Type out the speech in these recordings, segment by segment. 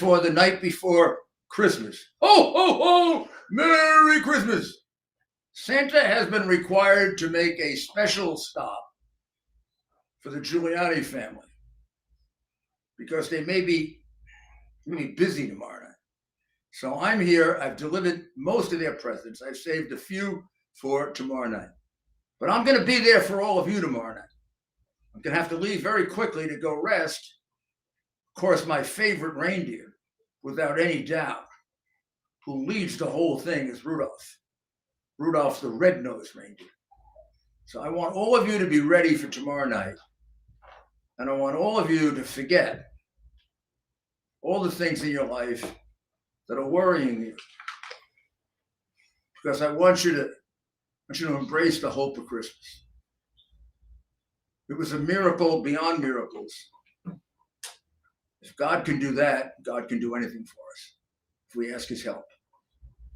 for the night before Christmas. Ho, ho, ho! Merry Christmas! Santa has been required to make a special stop for the Giuliani family because they may be busy tomorrow night. So I'm here. I've delivered most of their presents. I've saved a few for tomorrow night. But I'm going to be there for all of you tomorrow night. I'm going to have to leave very quickly to go rest. Of course, my favorite reindeer, without any doubt, who leads the whole thing is Rudolph. Rudolph's the red-nosed reindeer. So I want all of you to be ready for tomorrow night. And I want all of you to forget all the things in your life that are worrying you. Because I want you to embrace the hope of Christmas. It was a miracle beyond miracles. If God can do that, God can do anything for us if we ask his help.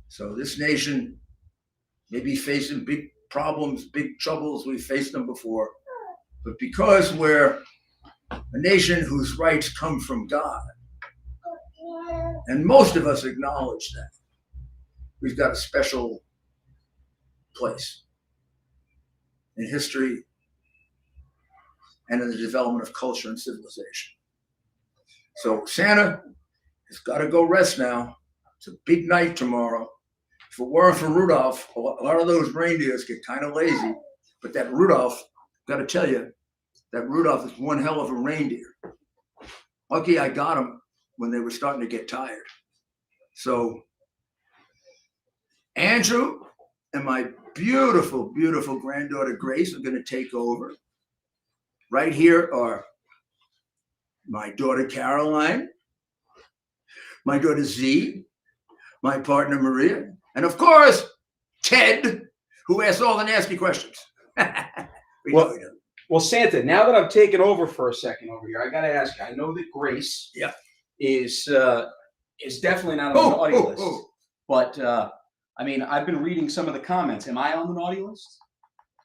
So this nation may be facing big problems, big troubles. We've faced them before. But because we're a nation whose rights come from God, and most of us acknowledge that, we've got a special place in history and in the development of culture and civilization. So Santa has got to go rest now. It's a big night tomorrow. If it weren't for Rudolph, a lot of those reindeers get kind of lazy. But that Rudolph, got to tell you, that Rudolph is one hell of a reindeer. Lucky I got him when they were starting to get tired. So Andrew and my beautiful, beautiful granddaughter Grace are going to take over. Right here are my daughter Caroline, my daughter Z, my partner Maria, and of course, Ted, who asks all the nasty questions. Well, Santa, now that I've taken over for a second over here, I got to ask you, I know that Grace is definitely not on the naughty list. But, I mean, I've been reading some of the comments. Am I on the naughty list?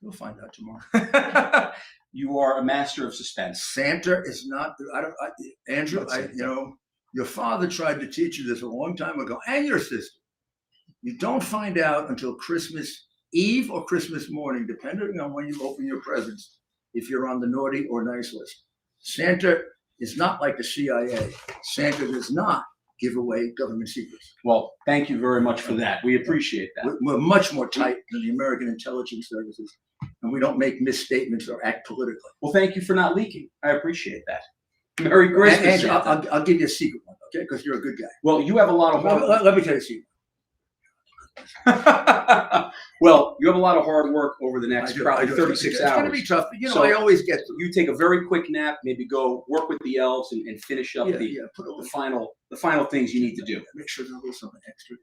You'll find out tomorrow. You are a master of suspense. Santa is not, Andrew, your father tried to teach you this a long time ago, and your sister. You don't find out until Christmas Eve or Christmas morning, depending on when you open your presents, if you're on the naughty or nice list. Santa is not like the CIA. Santa does not give away government secrets. Well, thank you very much for that. We appreciate that. We're much more tight than the American intelligence services, and we don't make misstatements or act politically. Well, thank you for not leaking. I appreciate that. Merry Christmas. And I'll give you a secret one, okay? Because you're a good guy. Well, you have a lot of hard let me tell you a secret. Well, you have a lot of hard work over the next probably 36 hours. It's going to be tough, but so I always get through. You take a very quick nap, maybe go work with the elves and finish up the final things you need to do. Make sure there's a little something extra,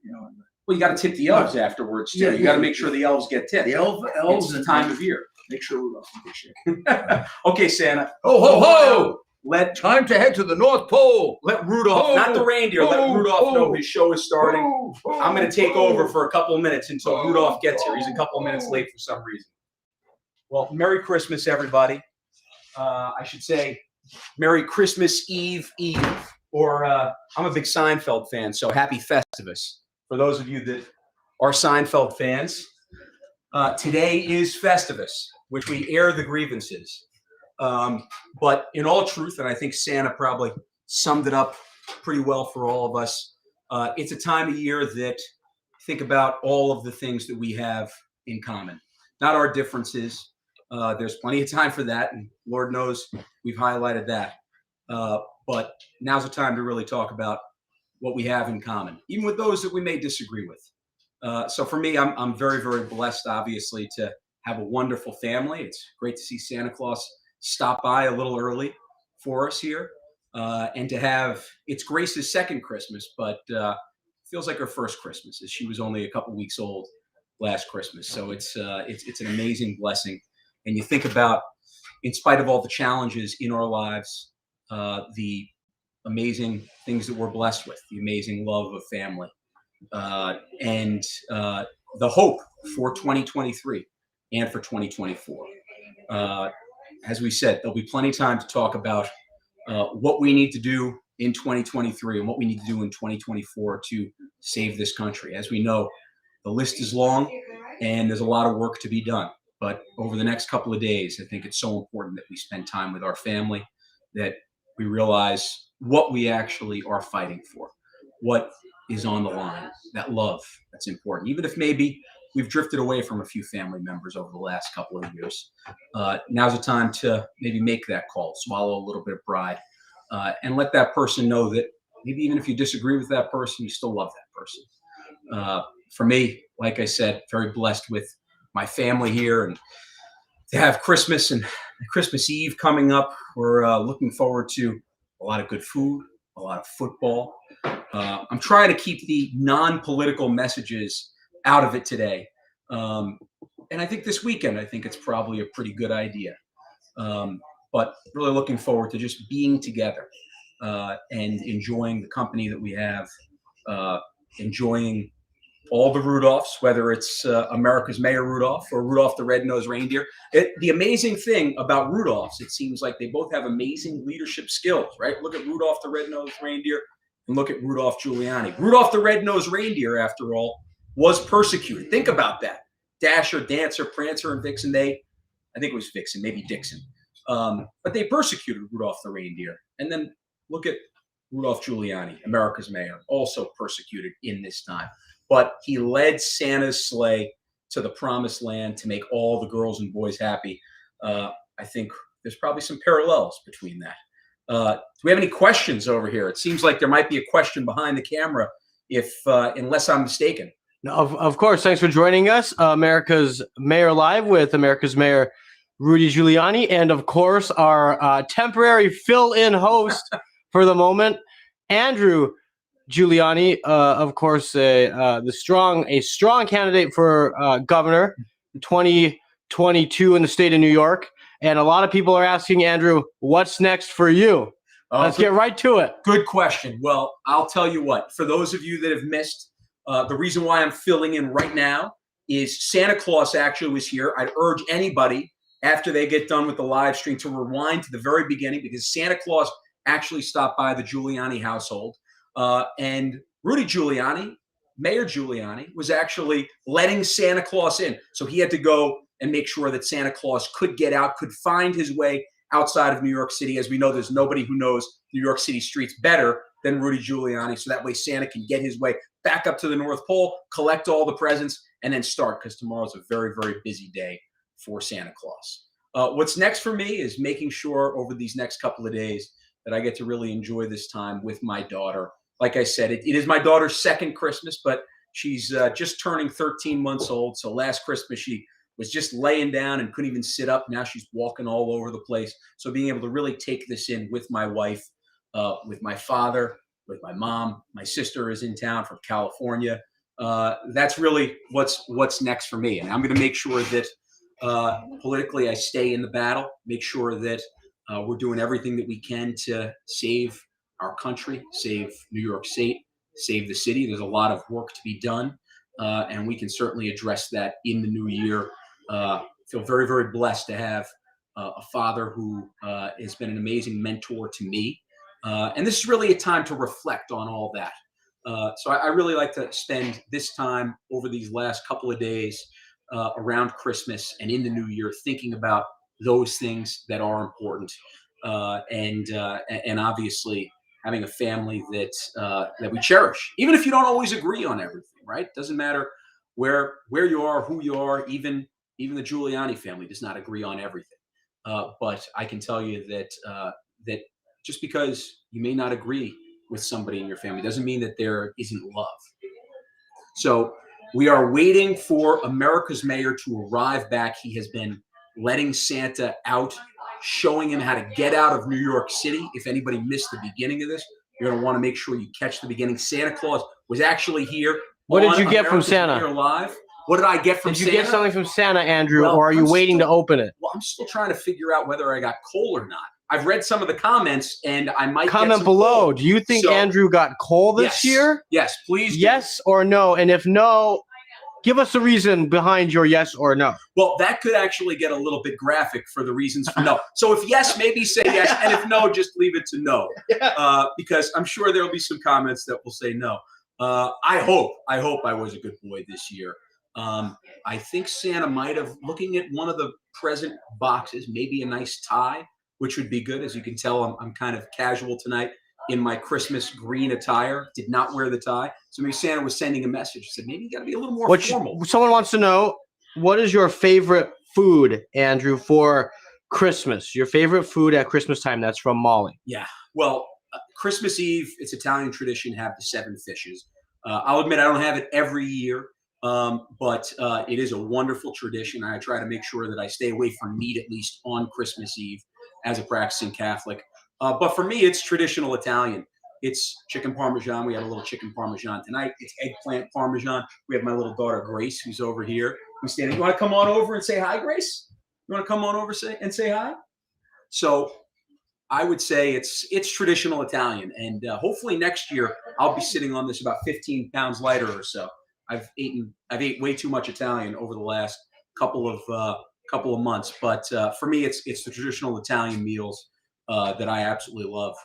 Well, you got to tip the elves afterwards too. You got to make sure the elves get tipped. The elves it's the time of year. Make sure we're off in good shape. Okay, Santa. Ho ho ho! Time to head to the North Pole. Let Rudolph, not the reindeer, let Rudolph know his show is starting. I'm going to take over for a couple of minutes until Rudolph gets here. He's a couple of minutes late for some reason. Well, Merry Christmas, everybody. I should say Merry Christmas Eve. Or I'm a big Seinfeld fan, so Happy Festivus. For those of you that are Seinfeld fans, today is Festivus, which we air the grievances. But in all truth, and I think Santa probably summed it up pretty well for all of us, it's a time of year that think about all of the things that we have in common, not our differences. There's plenty of time for that, and Lord knows we've highlighted that. But now's the time to really talk about what we have in common, even with those that we may disagree with. So for me, I'm very, very blessed, obviously, to have a wonderful family. It's great to see Santa Claus stop by a little early for us here, and to have, it's Grace's second Christmas, but feels like her first Christmas, as she was only a couple weeks old last Christmas. So it's an amazing blessing. And you think about, in spite of all the challenges in our lives, the amazing things that we're blessed with, the amazing love of family, and the hope for 2023 and for 2024. As we said, there'll be plenty of time to talk about what we need to do in 2023 and what we need to do in 2024 to save this country. As we know, the list is long and there's a lot of work to be done. But over the next couple of days, I think it's so important that we spend time with our family, that we realize what we actually are fighting for, what is on the line, that love that's important. Even if maybe we've drifted away from a few family members over the last couple of years, now's the time to maybe make that call, swallow a little bit of pride, and let that person know that maybe even if you disagree with that person, you still love that person. For me, like I said, very blessed with my family here, and to have Christmas and Christmas Eve coming up. We're looking forward to a lot of good food, a lot of football. I'm trying to keep the non-political messages out of it today. And I think this weekend, I think it's probably a pretty good idea. But really looking forward to just being together and enjoying the company that we have, enjoying all the Rudolphs, whether it's America's Mayor Rudolph or Rudolph the Red-Nosed Reindeer. The amazing thing about Rudolphs, it seems like they both have amazing leadership skills, right? Look at Rudolph the Red-Nosed Reindeer and look at Rudolph Giuliani. Rudolph the Red-Nosed Reindeer, after all, was persecuted. Think about that. Dasher, Dancer, Prancer, and Vixen, I think it was Vixen, maybe Dixon. But they persecuted Rudolph the Reindeer. And then look at Rudolph Giuliani, America's mayor, also persecuted in this time. But he led Santa's sleigh to the promised land to make all the girls and boys happy. I think there's probably some parallels between that. Do we have any questions over here? It seems like there might be a question behind the camera, unless I'm mistaken. No, of course. Thanks for joining us. America's Mayor Live with America's Mayor Rudy Giuliani, and of course our temporary fill-in host for the moment, Andrew Giuliani, of course, a strong candidate for governor 2022 in the state of New York. And a lot of people are asking, Andrew, what's next for you? Let's get right to it. Good question. Well, I'll tell you what, for those of you that have missed, the reason why I'm filling in right now is Santa Claus actually was here. I'd urge anybody after they get done with the live stream to rewind to the very beginning, because Santa Claus actually stopped by the Giuliani household. And Rudy Giuliani, Mayor Giuliani, was actually letting Santa Claus in. So he had to go and make sure that Santa Claus could get out, could find his way outside of New York City. As we know, there's nobody who knows New York City streets better than Rudy Giuliani. So that way Santa can get his way back up to the North Pole, collect all the presents, and then start, because tomorrow's a very, very busy day for Santa Claus. What's next for me is making sure over these next couple of days that I get to really enjoy this time with my daughter. Like I said, it is my daughter's second Christmas, but she's just turning 13 months old. So last Christmas, she was just laying down and couldn't even sit up. Now she's walking all over the place. So being able to really take this in with my wife, with my father, with my mom. My sister is in town from California. That's really what's next for me. And I'm going to make sure that politically I stay in the battle, make sure that we're doing everything that we can to save our country, save New York State, save the city. There's a lot of work to be done, and we can certainly address that in the new year. Feel very, very blessed to have a father who has been an amazing mentor to me. And this is really a time to reflect on all that. So I really like to spend this time over these last couple of days around Christmas and in the new year thinking about those things that are important. And obviously having a family that we cherish, even if you don't always agree on everything, right? Doesn't matter where you are, who you are. Even the Giuliani family does not agree on everything. But I can tell you that just because you may not agree with somebody in your family doesn't mean that there isn't love. So we are waiting for America's mayor to arrive back. He has been letting Santa out, showing him how to get out of New York City. If anybody missed the beginning of this, you're going to want to make sure you catch the beginning. Santa Claus was actually here. What did you get from Santa? Live. What did I get from Santa? Did you get something from Santa, Andrew, or are you waiting to open it? Well, I'm still trying to figure out whether I got coal or not. I've read some of the comments, and I might comment below. Coal. Do you think Andrew got coal this year? Yes, please. Yes or no? And if no, give us a reason behind your yes or no. Well, that could actually get a little bit graphic for the reasons for no. So if yes, maybe say yes, and if no, just leave it to no, because I'm sure there'll be some comments that will say no. I hope I was a good boy this year. I think Santa might have, looking at one of the present boxes, maybe a nice tie, which would be good. As you can tell, I'm kind of casual tonight in my Christmas green attire. Did not wear the tie. So maybe Santa was sending a message. Said maybe you got to be a little more formal. Someone wants to know, what is your favorite food, Andrew, for Christmas? Your favorite food at Christmas time? That's from Molly. Yeah. Well, Christmas Eve, it's Italian tradition, have the 7 fishes. I'll admit I don't have it every year, but it is a wonderful tradition. I try to make sure that I stay away from meat at least on Christmas Eve as a practicing Catholic. But for me, it's traditional Italian. It's chicken parmesan. We have a little chicken parmesan tonight. It's eggplant parmesan. We have my little daughter, Grace, who's over here. Who's standing. You want to come on over and say hi, Grace? You want to come on over and say hi? So I would say it's traditional Italian. And hopefully next year, I'll be sitting on this about 15 pounds lighter or so. I've ate way too much Italian over the last couple of months. But for me, it's the traditional Italian meals that I absolutely love.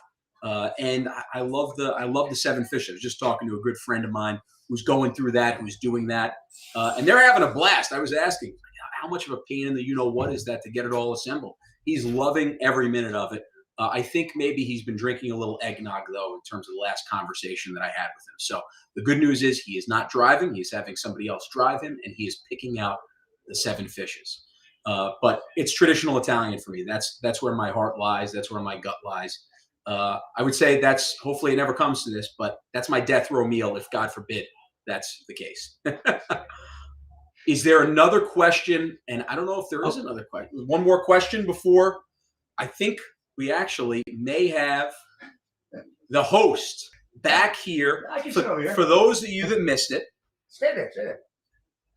And I love the 7 fish. I was just talking to a good friend of mine who's going through that, who's doing that. And they're having a blast. I was asking, how much of a pain in the you-know-what is that to get it all assembled? He's loving every minute of it. I think maybe he's been drinking a little eggnog, though, in terms of the last conversation that I had with him. So the good news is he is not driving. He's having somebody else drive him, and he is picking out the 7 fishes. But it's traditional Italian for me. That's where my heart lies. That's where my gut lies. I would say that's, hopefully it never comes to this, but that's my death row meal if, God forbid, that's the case. Is there another question? And I don't know if there is another question. One more question before. I think we actually may have the host back here. For those of you that missed it. Stay there.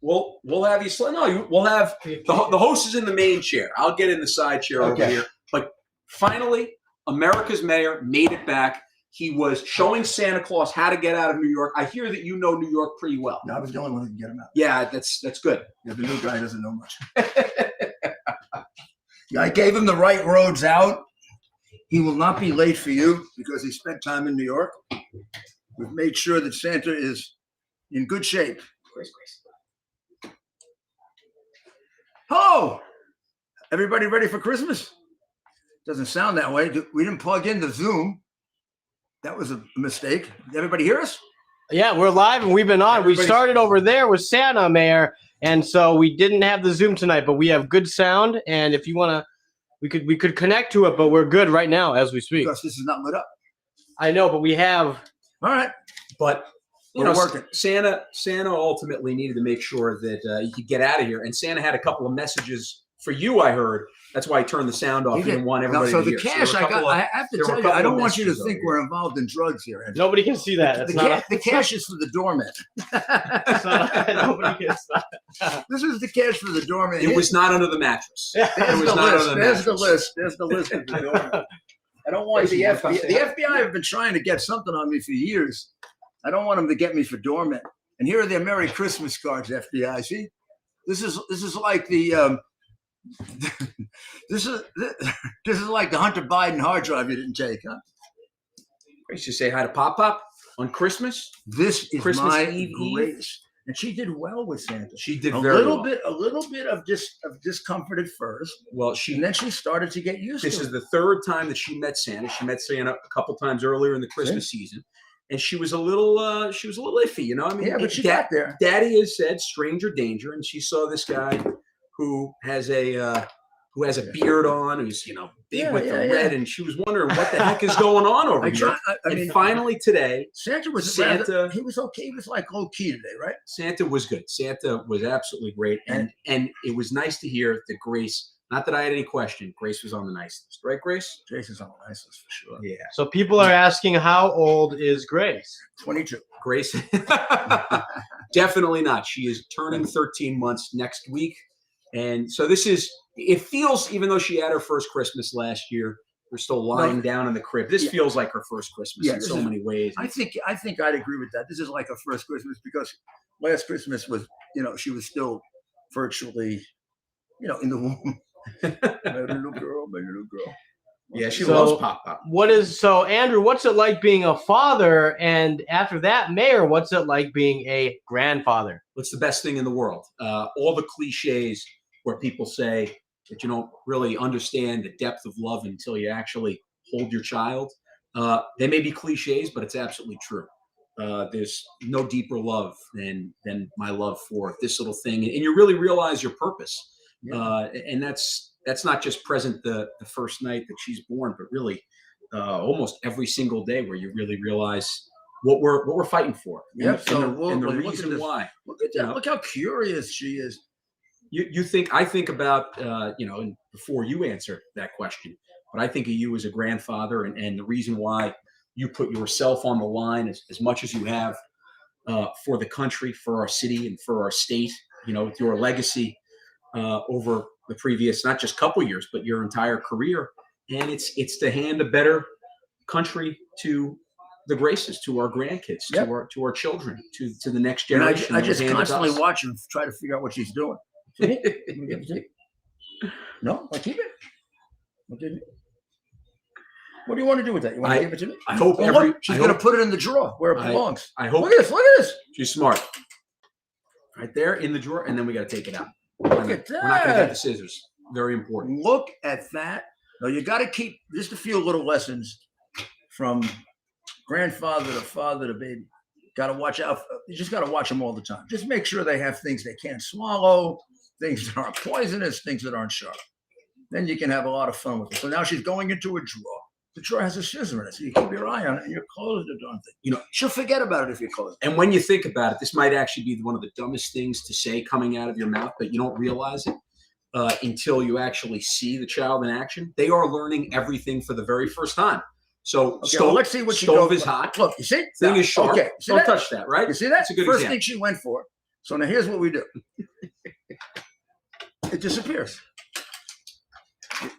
We'll have you. No, we'll have the host is in the main chair. I'll get in the side chair over here. But finally, America's mayor made it back. He was showing Santa Claus how to get out of New York. I hear that you know New York pretty well. No, I was the only one who could get him out. Yeah, that's good. Yeah, the new guy doesn't know much. Yeah, I gave him the right roads out. He will not be late for you because he spent time in New York. We've made sure that Santa is in good shape. Grace. Hello! Everybody ready for Christmas? Doesn't sound that way. We didn't plug in the Zoom. That was a mistake. Did everybody hear us? Yeah, we're live and we've been on. We started over there with Santa, Mayor, and so we didn't have the Zoom tonight, but we have good sound. And if you want to, we could connect to it, but we're good right now as we speak. Because this is not lit up. I know, but we have. All right, but we're working. Santa ultimately needed to make sure that he could get out of here, and Santa had a couple of messages for you. I heard. That's why I turned the sound off. He didn't want everybody to hear. So the cash I have to tell you, I don't want you to think we're involved in drugs here. Andrew. Nobody can see that. The cash is for the doorman. Nobody gets that. This is the cash for the doorman. It was not under the mattress. There's the list. There's the list of the doorman. I don't want the FBI. The FBI have been trying to get something on me for years. I don't want them to get me for doorman. And here are their Merry Christmas cards, FBI. See, this is like the. This is like the Hunter Biden hard drive you didn't take, huh? You should say hi to Pop on Christmas. This is Christmas my Eve. greatest, and she did well with Santa. She did a very little well. bit, a little bit of discomfort at first. Well, and then she started to get used to it. This is the 3rd time that she met Santa. She met Santa a couple times earlier in the Christmas season, and she was a little iffy, you know. I mean, yeah, but she got there. Daddy has said stranger danger, and she saw this guy who has a beard on, who's big with the red, and she was wondering what the heck is going on over here. I mean, finally today, he was okay. He was like low key today, right? Santa was good. Santa was absolutely great, and it was nice to hear that Grace. Not that I had any question. Grace was on the nice list, right, Grace? Grace is on the nice list for sure. Yeah. So people are asking, how old is Grace? 22. Grace, definitely not. She is turning 13 months next week. And so it feels, even though she had her first Christmas last year, we're still lying down in the crib. This feels like her first Christmas in so many ways. I think I'd agree with that. This is like her first Christmas because last Christmas was, she was still virtually, in the womb. My little girl, my little girl. Yeah, she So- loves Pop. So Andrew, what's it like being a father? And after that, Mayor, what's it like being a grandfather? What's the best thing in the world? All the cliches where people say that you don't really understand the depth of love until you actually hold your child. They may be cliches, but it's absolutely true. There's no deeper love than my love for this little thing, and you really realize your purpose. Yeah. And that's not just present the first night that she's born, but really almost every single day where you really realize what we're fighting for. Yeah. And the look at reason this. why. Look at that. Look how curious she is. I think about and before you answer that question, but I think of you as a grandfather, and the reason why you put yourself on the line as much as you have for the country, for our city, and for our state. With your legacy over the previous not just couple years, but your entire career, and it's to hand a better country to the Graces, to our grandkids, Yep. to our children, to the next And generation. I that was just handed to constantly us. watch and try to figure out what she's doing. No, I keep it. Okay. What do you want to do with that? You want to give it to me? I hope Oh, every. look, she's I going to hope- put it in the drawer where it I- belongs. I hope Look at this. Look at this. she's smart. Right there in the drawer, and then we got to take it out. Look at We're not going to that. get the scissors. Very important. Look at that. Now you got to keep just a few little lessons from grandfather to father to baby. Got to watch out. You just got to watch them all the time. Just make sure they have things they can't swallow, things that aren't poisonous, things that aren't sharp. Then you can have a lot of fun with it. So now she's going into a drawer. The drawer has a scissor in it, so you keep your eye on it and you close the darn thing. She'll forget about it if you close it. And when you think about it, this might actually be one of the dumbest things to say coming out of your mouth, but you don't realize it until you actually see the child in action. They are learning everything for the very first time. So Okay, well, let's see what she stove goes. is hot. Look, you see? Thing is sharp. Okay, see Don't that? touch that, right? You see that? That's a good First example. thing she went for. So now here's what we do. It disappears.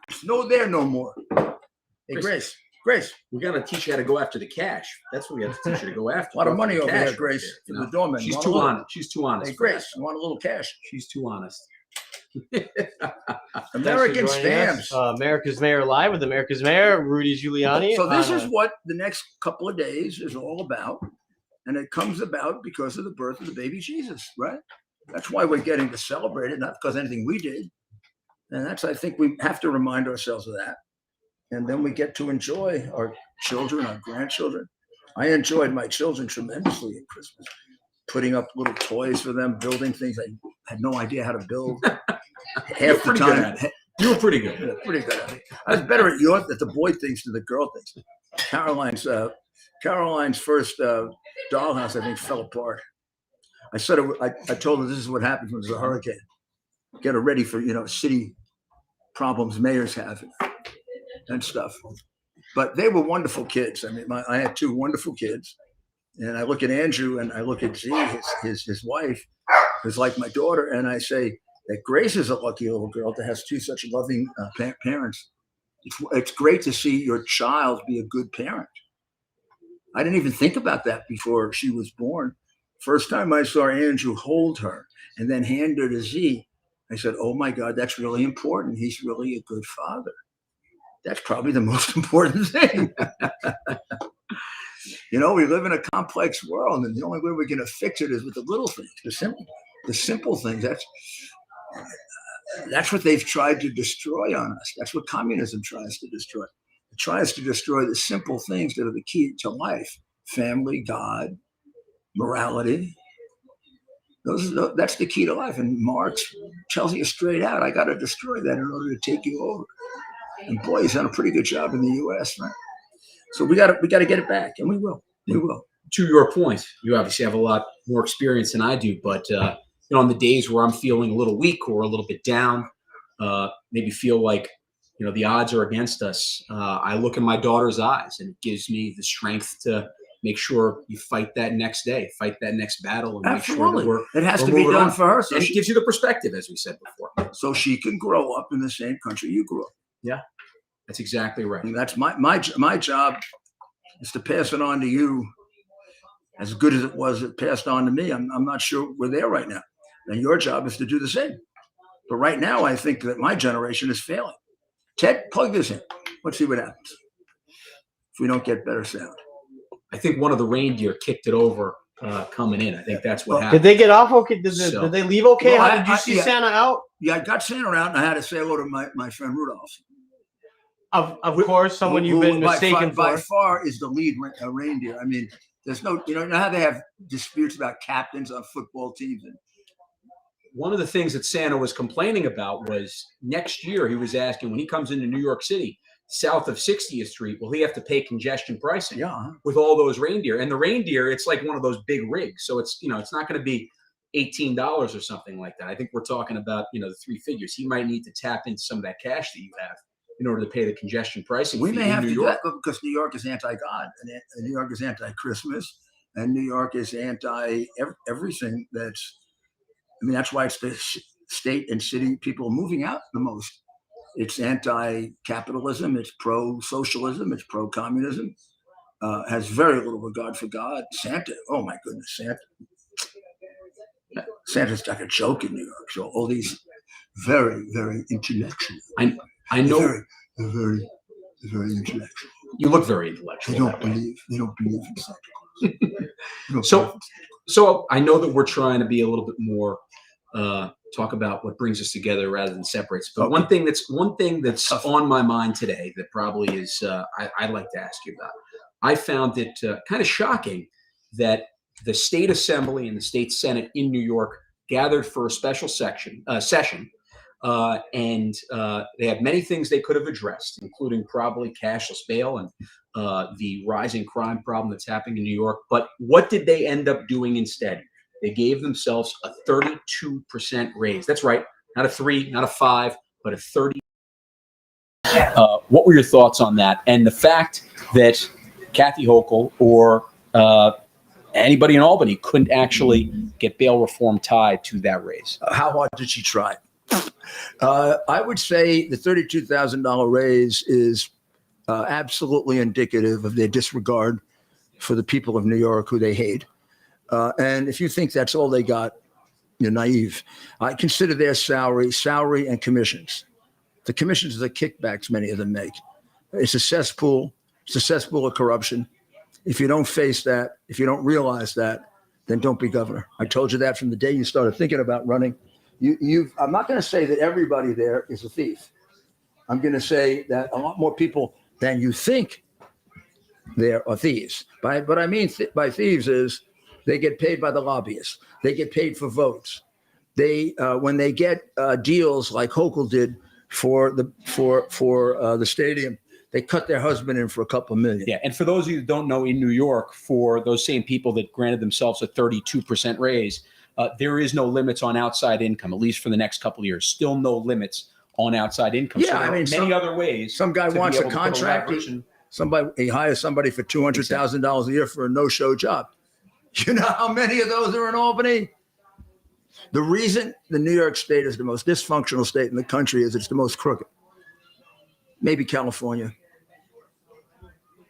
It's there no more. Hey, Grace, We got to teach you how to go after the cash. That's what we have to teach you to go after. a lot of Go money after over the there, cash Grace. right For there. the doorman. She's You want too a little- honest. She's too honest. Hey, for that. Grace, you want a little cash? She's too honest. American Thanks for joining stamps. us. America's Mayor Live with America's Mayor Rudy Giuliani. So this on is what the next couple of days is all about. And it comes about because of the birth of the baby Jesus, right? That's why we're getting to celebrate it, not because of anything we did. And I think we have to remind ourselves of that. And then we get to enjoy our children, our grandchildren. I enjoyed my children tremendously at Christmas, putting up little toys for them, building things I had no idea how to build. You're Half the pretty good time, at it. You were pretty good. yeah, pretty good at it. I was better at the boy things than the girl things. Caroline's first dollhouse, I think, fell apart. I told her this is what happens when there's a hurricane. Get her ready for city problems mayors have and stuff. But they were wonderful kids. I mean, I had two wonderful kids, and I look at Andrew and I look at Z, his wife, who's like my daughter, and I say that Grace is a lucky little girl that has two such loving parents. It's great to see your child be a good parent. I didn't even think about that before she was born. First time I saw Andrew hold her and then hand her to Z, I said, oh my God, that's really important. He's really a good father. That's probably the most important thing. We live in a complex world, and the only way we're going to fix it is with the little things, the simple things. That's what they've tried to destroy on us. That's what communism tries to destroy. It tries to destroy the simple things that are the key to life: family, God, morality. That's the key to life. And Marx tells you straight out, I got to destroy that in order to take you over. And boy, he's done a pretty good job in the U.S., right? So we got to get it back, and we will. We will. To your point, you obviously have a lot more experience than I do, but on the days where I'm feeling a little weak or a little bit down, maybe feel like the odds are against us, I look in my daughter's eyes, and it gives me the strength to make sure you fight that next day, fight that next battle, and Absolutely. make sure that it has we're to be moving done on. for her, so and it gives you the perspective, as we said before. so she can grow up in the same country you grew up. That's exactly right. And that's my job is to pass it on to you as good as it was passed on to me. I'm not sure we're there right now, And your job is to do the same. But right now, I think that my generation is failing. Ted, plug this in. Let's see what happens if we don't get better sound. I think one of the reindeer kicked it over coming in. I think that's what Did happened. they get off okay? Did they leave okay? Well, How did you see yeah. Santa out? Yeah, I got Santa out, and I had to say hello to my friend Rudolph. Of course, someone you've been mistaken by for. far is the lead reindeer. I mean, there's no, you know how they have disputes about captains on football teams. And one of the things that Santa was complaining about was next year he was asking when he comes into New York City, south of 60th Street, will he have to pay congestion pricing with all those reindeer? And the reindeer, it's like one of those big rigs. So it's, you know, it's not going to be $18 or something like that. I think we're talking about, you know, the three figures. He might need to tap into some of that cash that you have in order to pay the congestion pricing we fee may in have New to York. do that because New York is anti-God, and New York is anti-Christmas, and New York is anti-everything that's, I mean, that's why it's the state and city people moving out the most. It's anti-capitalism, it's pro-socialism, it's pro-communism, has very little regard for God. Santa, oh my goodness, Santa's like a joke in New York. So all these very, very intellectual. I know They're very intellectual. you look very intellectual. They don't believe in Santa Claus. So I know that we're trying to be a little bit more talk about what brings us together rather than separates. But one thing that's on my mind today that probably is I'd like to ask you about. I found it kind of shocking that the state assembly and the state senate in New York gathered for a special session, and they had many things they could have addressed, including probably cashless bail and the rising crime problem that's happening in New York. But what did they end up doing instead? They gave themselves a 32% raise. That's right, not a 3, not a 5, but a 30. What were your thoughts on that? And the fact that Kathy Hochul or anybody in Albany couldn't actually get bail reform tied to that raise. How hard did she try? I would say the $32,000 raise is absolutely indicative of their disregard for the people of New York who they hate. And if you think that's all they got, you're naive. I consider their salary and commissions. The commissions are the kickbacks many of them make. It's a cesspool. It's a cesspool of corruption. If you don't face that, if you don't realize that, then don't be governor. I told you that from the day you started thinking about running. I'm not going to say that everybody there is a thief. I'm going to say that a lot more people than you think there are thieves. What I mean by thieves is they get paid by the lobbyists. They get paid for votes. They when they get deals like Hochul did for the stadium, they cut their husband in for a couple million. Yeah, and for those of you who don't know, in New York, for those same people that granted themselves a 32% raise, there is no limits on outside income, at least for the next couple of years. Still no limits on outside income. Yeah, so there I mean, are many other ways. Some guy wants a contract. He hires somebody for $200,000 a year for a no-show job. You know how many of those are in Albany? The reason the New York state is the most dysfunctional state in the country is it's the most crooked. Maybe California,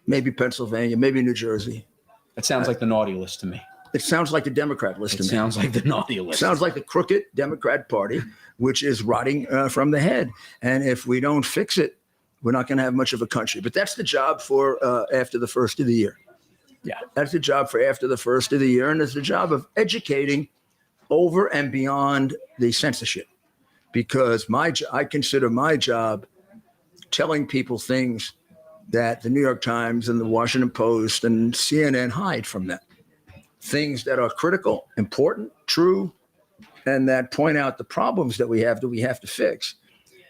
maybe Pennsylvania, maybe New Jersey. That sounds like the naughty list to me. It sounds like the Democrat list to me. It sounds like the naughty list. Sounds like the crooked Democrat Party, which is rotting from the head. And if we don't fix it, we're not going to have much of a country. But that's the job for after the first of the year. Yeah, that's the job for after the first of the year. And it's the job of educating over and beyond the censorship. Because I consider my job telling people things that the New York Times and the Washington Post and CNN hide from them. Things that are critical, important, true, and that point out the problems that we have to fix.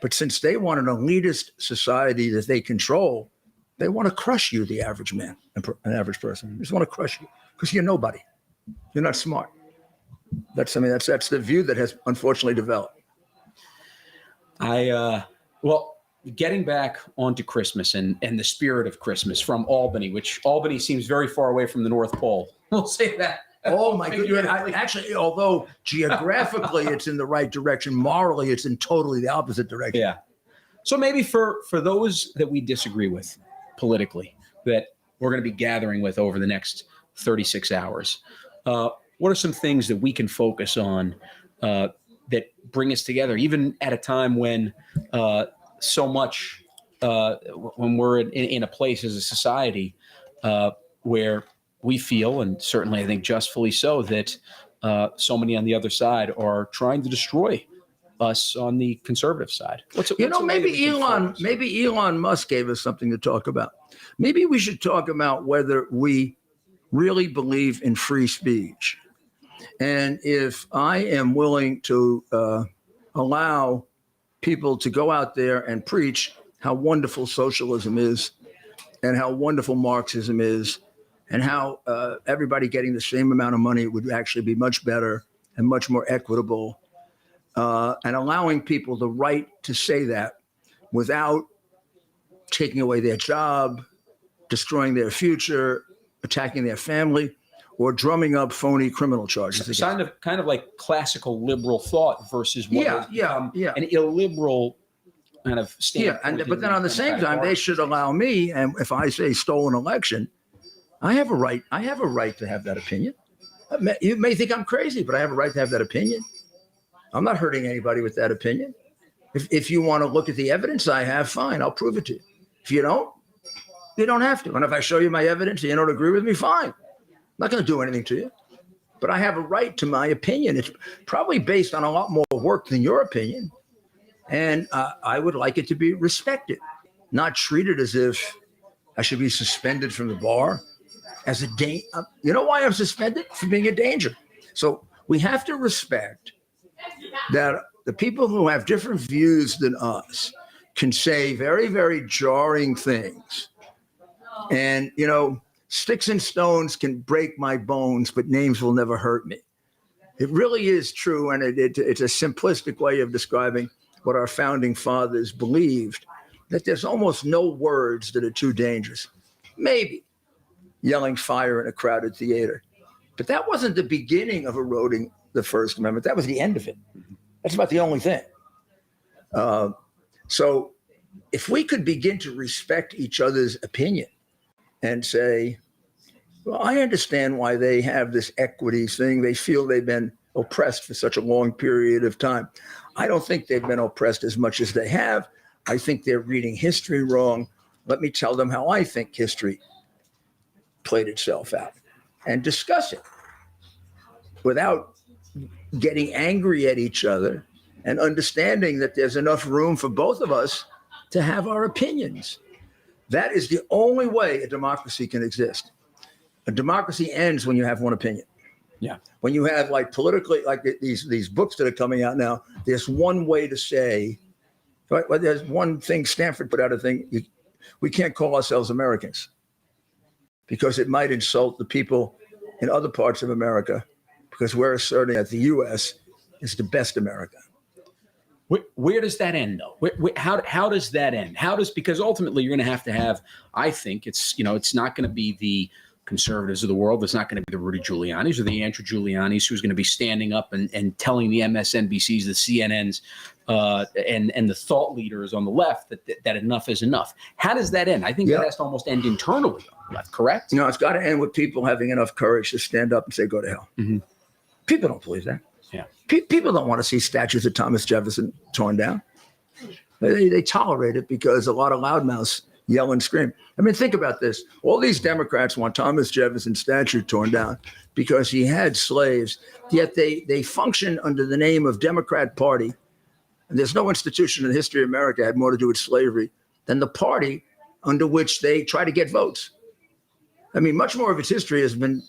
But since they want an elitist society that they control, they want to crush you, the average man, an average person. They just want to crush you because you're nobody. You're not smart. That's the view that has unfortunately developed. Well, getting back onto Christmas and the spirit of Christmas from Albany, which Albany seems very far away from the North Pole. We'll say that. Oh my goodness! Actually, although geographically it's in the right direction, morally it's in totally the opposite direction. Yeah. So maybe for those that we disagree with politically, that we're going to be gathering with over the next 36 hours, what are some things that we can focus on that bring us together, even at a time when so much, when we're in a place as a society where we feel, and certainly I think justfully so, that so many on the other side are trying to destroy us on the conservative side. Maybe Elon Musk gave us something to talk about. Maybe we should talk about whether we really believe in free speech. And if I am willing to allow people to go out there and preach how wonderful socialism is and how wonderful Marxism is and how everybody getting the same amount of money would actually be much better and much more equitable, and allowing people the right to say that without taking away their job, destroying their future, attacking their family, or drumming up phony criminal charges. It's kind of like classical liberal thought versus what an illiberal kind of standpoint. But then on the same time, they should allow me, and if I say stolen election, I have a right. I have a right to have that opinion. You may think I'm crazy, but I have a right to have that opinion. I'm not hurting anybody with that opinion. If you want to look at the evidence I have, fine, I'll prove it to you. If you don't have to. And if I show you my evidence and you don't agree with me, fine. I'm not going to do anything to you. But I have a right to my opinion. It's probably based on a lot more work than your opinion. And I would like it to be respected, not treated as if I should be suspended from the bar as a danger. You know why I'm suspended? For being a danger. So we have to respect that the people who have different views than us can say very, very jarring things. And, sticks and stones can break my bones, but names will never hurt me. It really is true. And it's a simplistic way of describing what our founding fathers believed, that there's almost no words that are too dangerous. Maybe yelling fire in a crowded theater. But that wasn't the beginning of eroding the First Amendment. That was the end of it. That's about the only thing. So if we could begin to respect each other's opinion and say, well, I understand why they have this equity thing. They feel they've been oppressed for such a long period of time. I don't think they've been oppressed as much as they have. I think they're reading history wrong. Let me tell them how I think history played itself out and discuss it without getting angry at each other and understanding that there's enough room for both of us to have our opinions. That is the only way a democracy can exist. A democracy ends when you have one opinion. Yeah. When you have politically, these books that are coming out now, there's one way to say, right? Well, there's one thing, Stanford put out a thing, we can't call ourselves Americans because it might insult the people in other parts of America, because we're asserting that the U.S. is the best America. Where does that end, though? How does that end? Because ultimately you're going to have, I think it's not going to be the conservatives of the world. It's not going to be the Rudy Giulianis or the Andrew Giulianis who's going to be standing up and telling the MSNBCs, the CNNs, and the thought leaders on the left that enough is enough. How does that end? I think that has to almost end internally on the left, correct? No, it's got to end with people having enough courage to stand up and say, go to hell. Mm-hmm. People don't believe that. Yeah. People don't want to see statues of Thomas Jefferson torn down. They tolerate it because a lot of loudmouths yell and scream. I mean, think about this. All these Democrats want Thomas Jefferson's statue torn down because he had slaves, yet they function under the name of Democrat Party. And there's no institution in the history of America had more to do with slavery than the party under which they try to get votes. I mean, much more of its history has been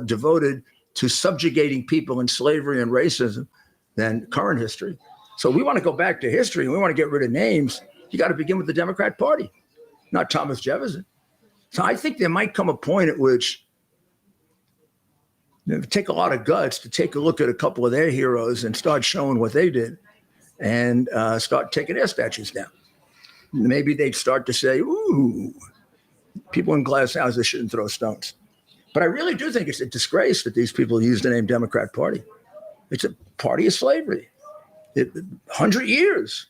devoted to subjugating people in slavery and racism than current history. So we want to go back to history and we want to get rid of names. You got to begin with the Democrat Party, not Thomas Jefferson. So I think there might come a point at which it would take a lot of guts to take a look at a couple of their heroes and start showing what they did and start taking their statues down. Maybe they'd start to say, ooh, people in glass houses shouldn't throw stones. But I really do think it's a disgrace that these people use the name Democrat Party. It's a party of slavery. 100 years.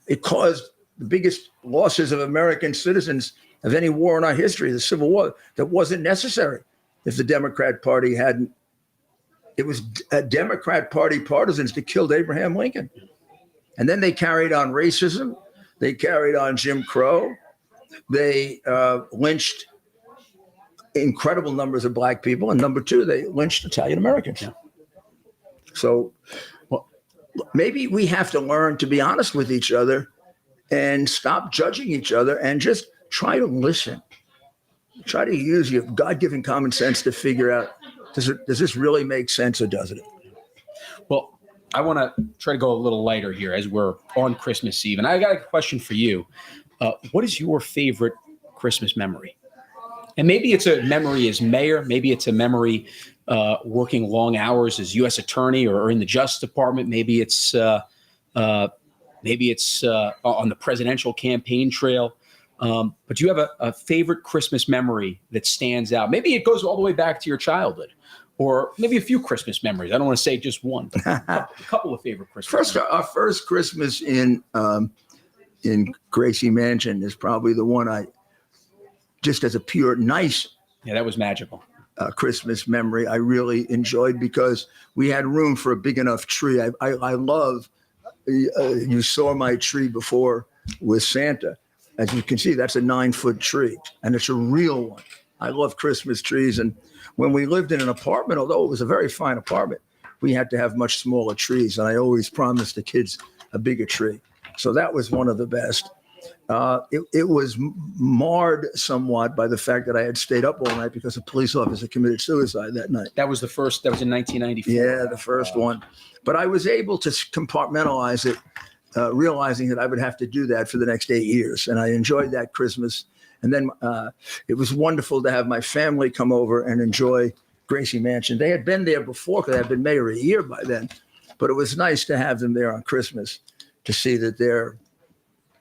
It caused the biggest losses of American citizens of any war in our history, the Civil War, that wasn't necessary if the Democrat Party hadn't It was Democrat Party partisans that killed Abraham Lincoln. And then they carried on racism. They carried on Jim Crow. They lynched incredible numbers of black people. And number two, they lynched Italian Americans. Yeah. So maybe we have to learn to be honest with each other and stop judging each other and just try to listen. Try to use your God-given common sense to figure out, does this really make sense or doesn't it? Well, I want to try to go a little lighter here as we're on Christmas Eve. And I got a question for you. What is your favorite Christmas memory? And maybe it's a memory as mayor. Maybe it's a memory working long hours as U.S. attorney or in the Justice Department. Maybe it's on the presidential campaign trail. But do you have a favorite Christmas memory that stands out? Maybe it goes all the way back to your childhood, or maybe a few Christmas memories. I don't want to say just one, but a couple of favorite Christmas memories. Our first Christmas in Gracie Mansion is probably the one I, just as a pure nice Yeah, that was magical. Christmas memory, I really enjoyed because we had room for a big enough tree. I love, you saw my tree before with Santa. As you can see, that's a 9-foot tree, and it's a real one. I love Christmas trees. And when we lived in an apartment, although it was a very fine apartment, we had to have much smaller trees. And I always promised the kids a bigger tree. So that was one of the best. It was marred somewhat by the fact that I had stayed up all night because a police officer committed suicide that night. That was the first. That was in 1994. Yeah, the first one. But I was able to compartmentalize it, realizing that I would have to do that for the next 8 years. And I enjoyed that Christmas. And then it was wonderful to have my family come over and enjoy Gracie Mansion. They had been there before because I had been mayor a year by then. But it was nice to have them there on Christmas to see that their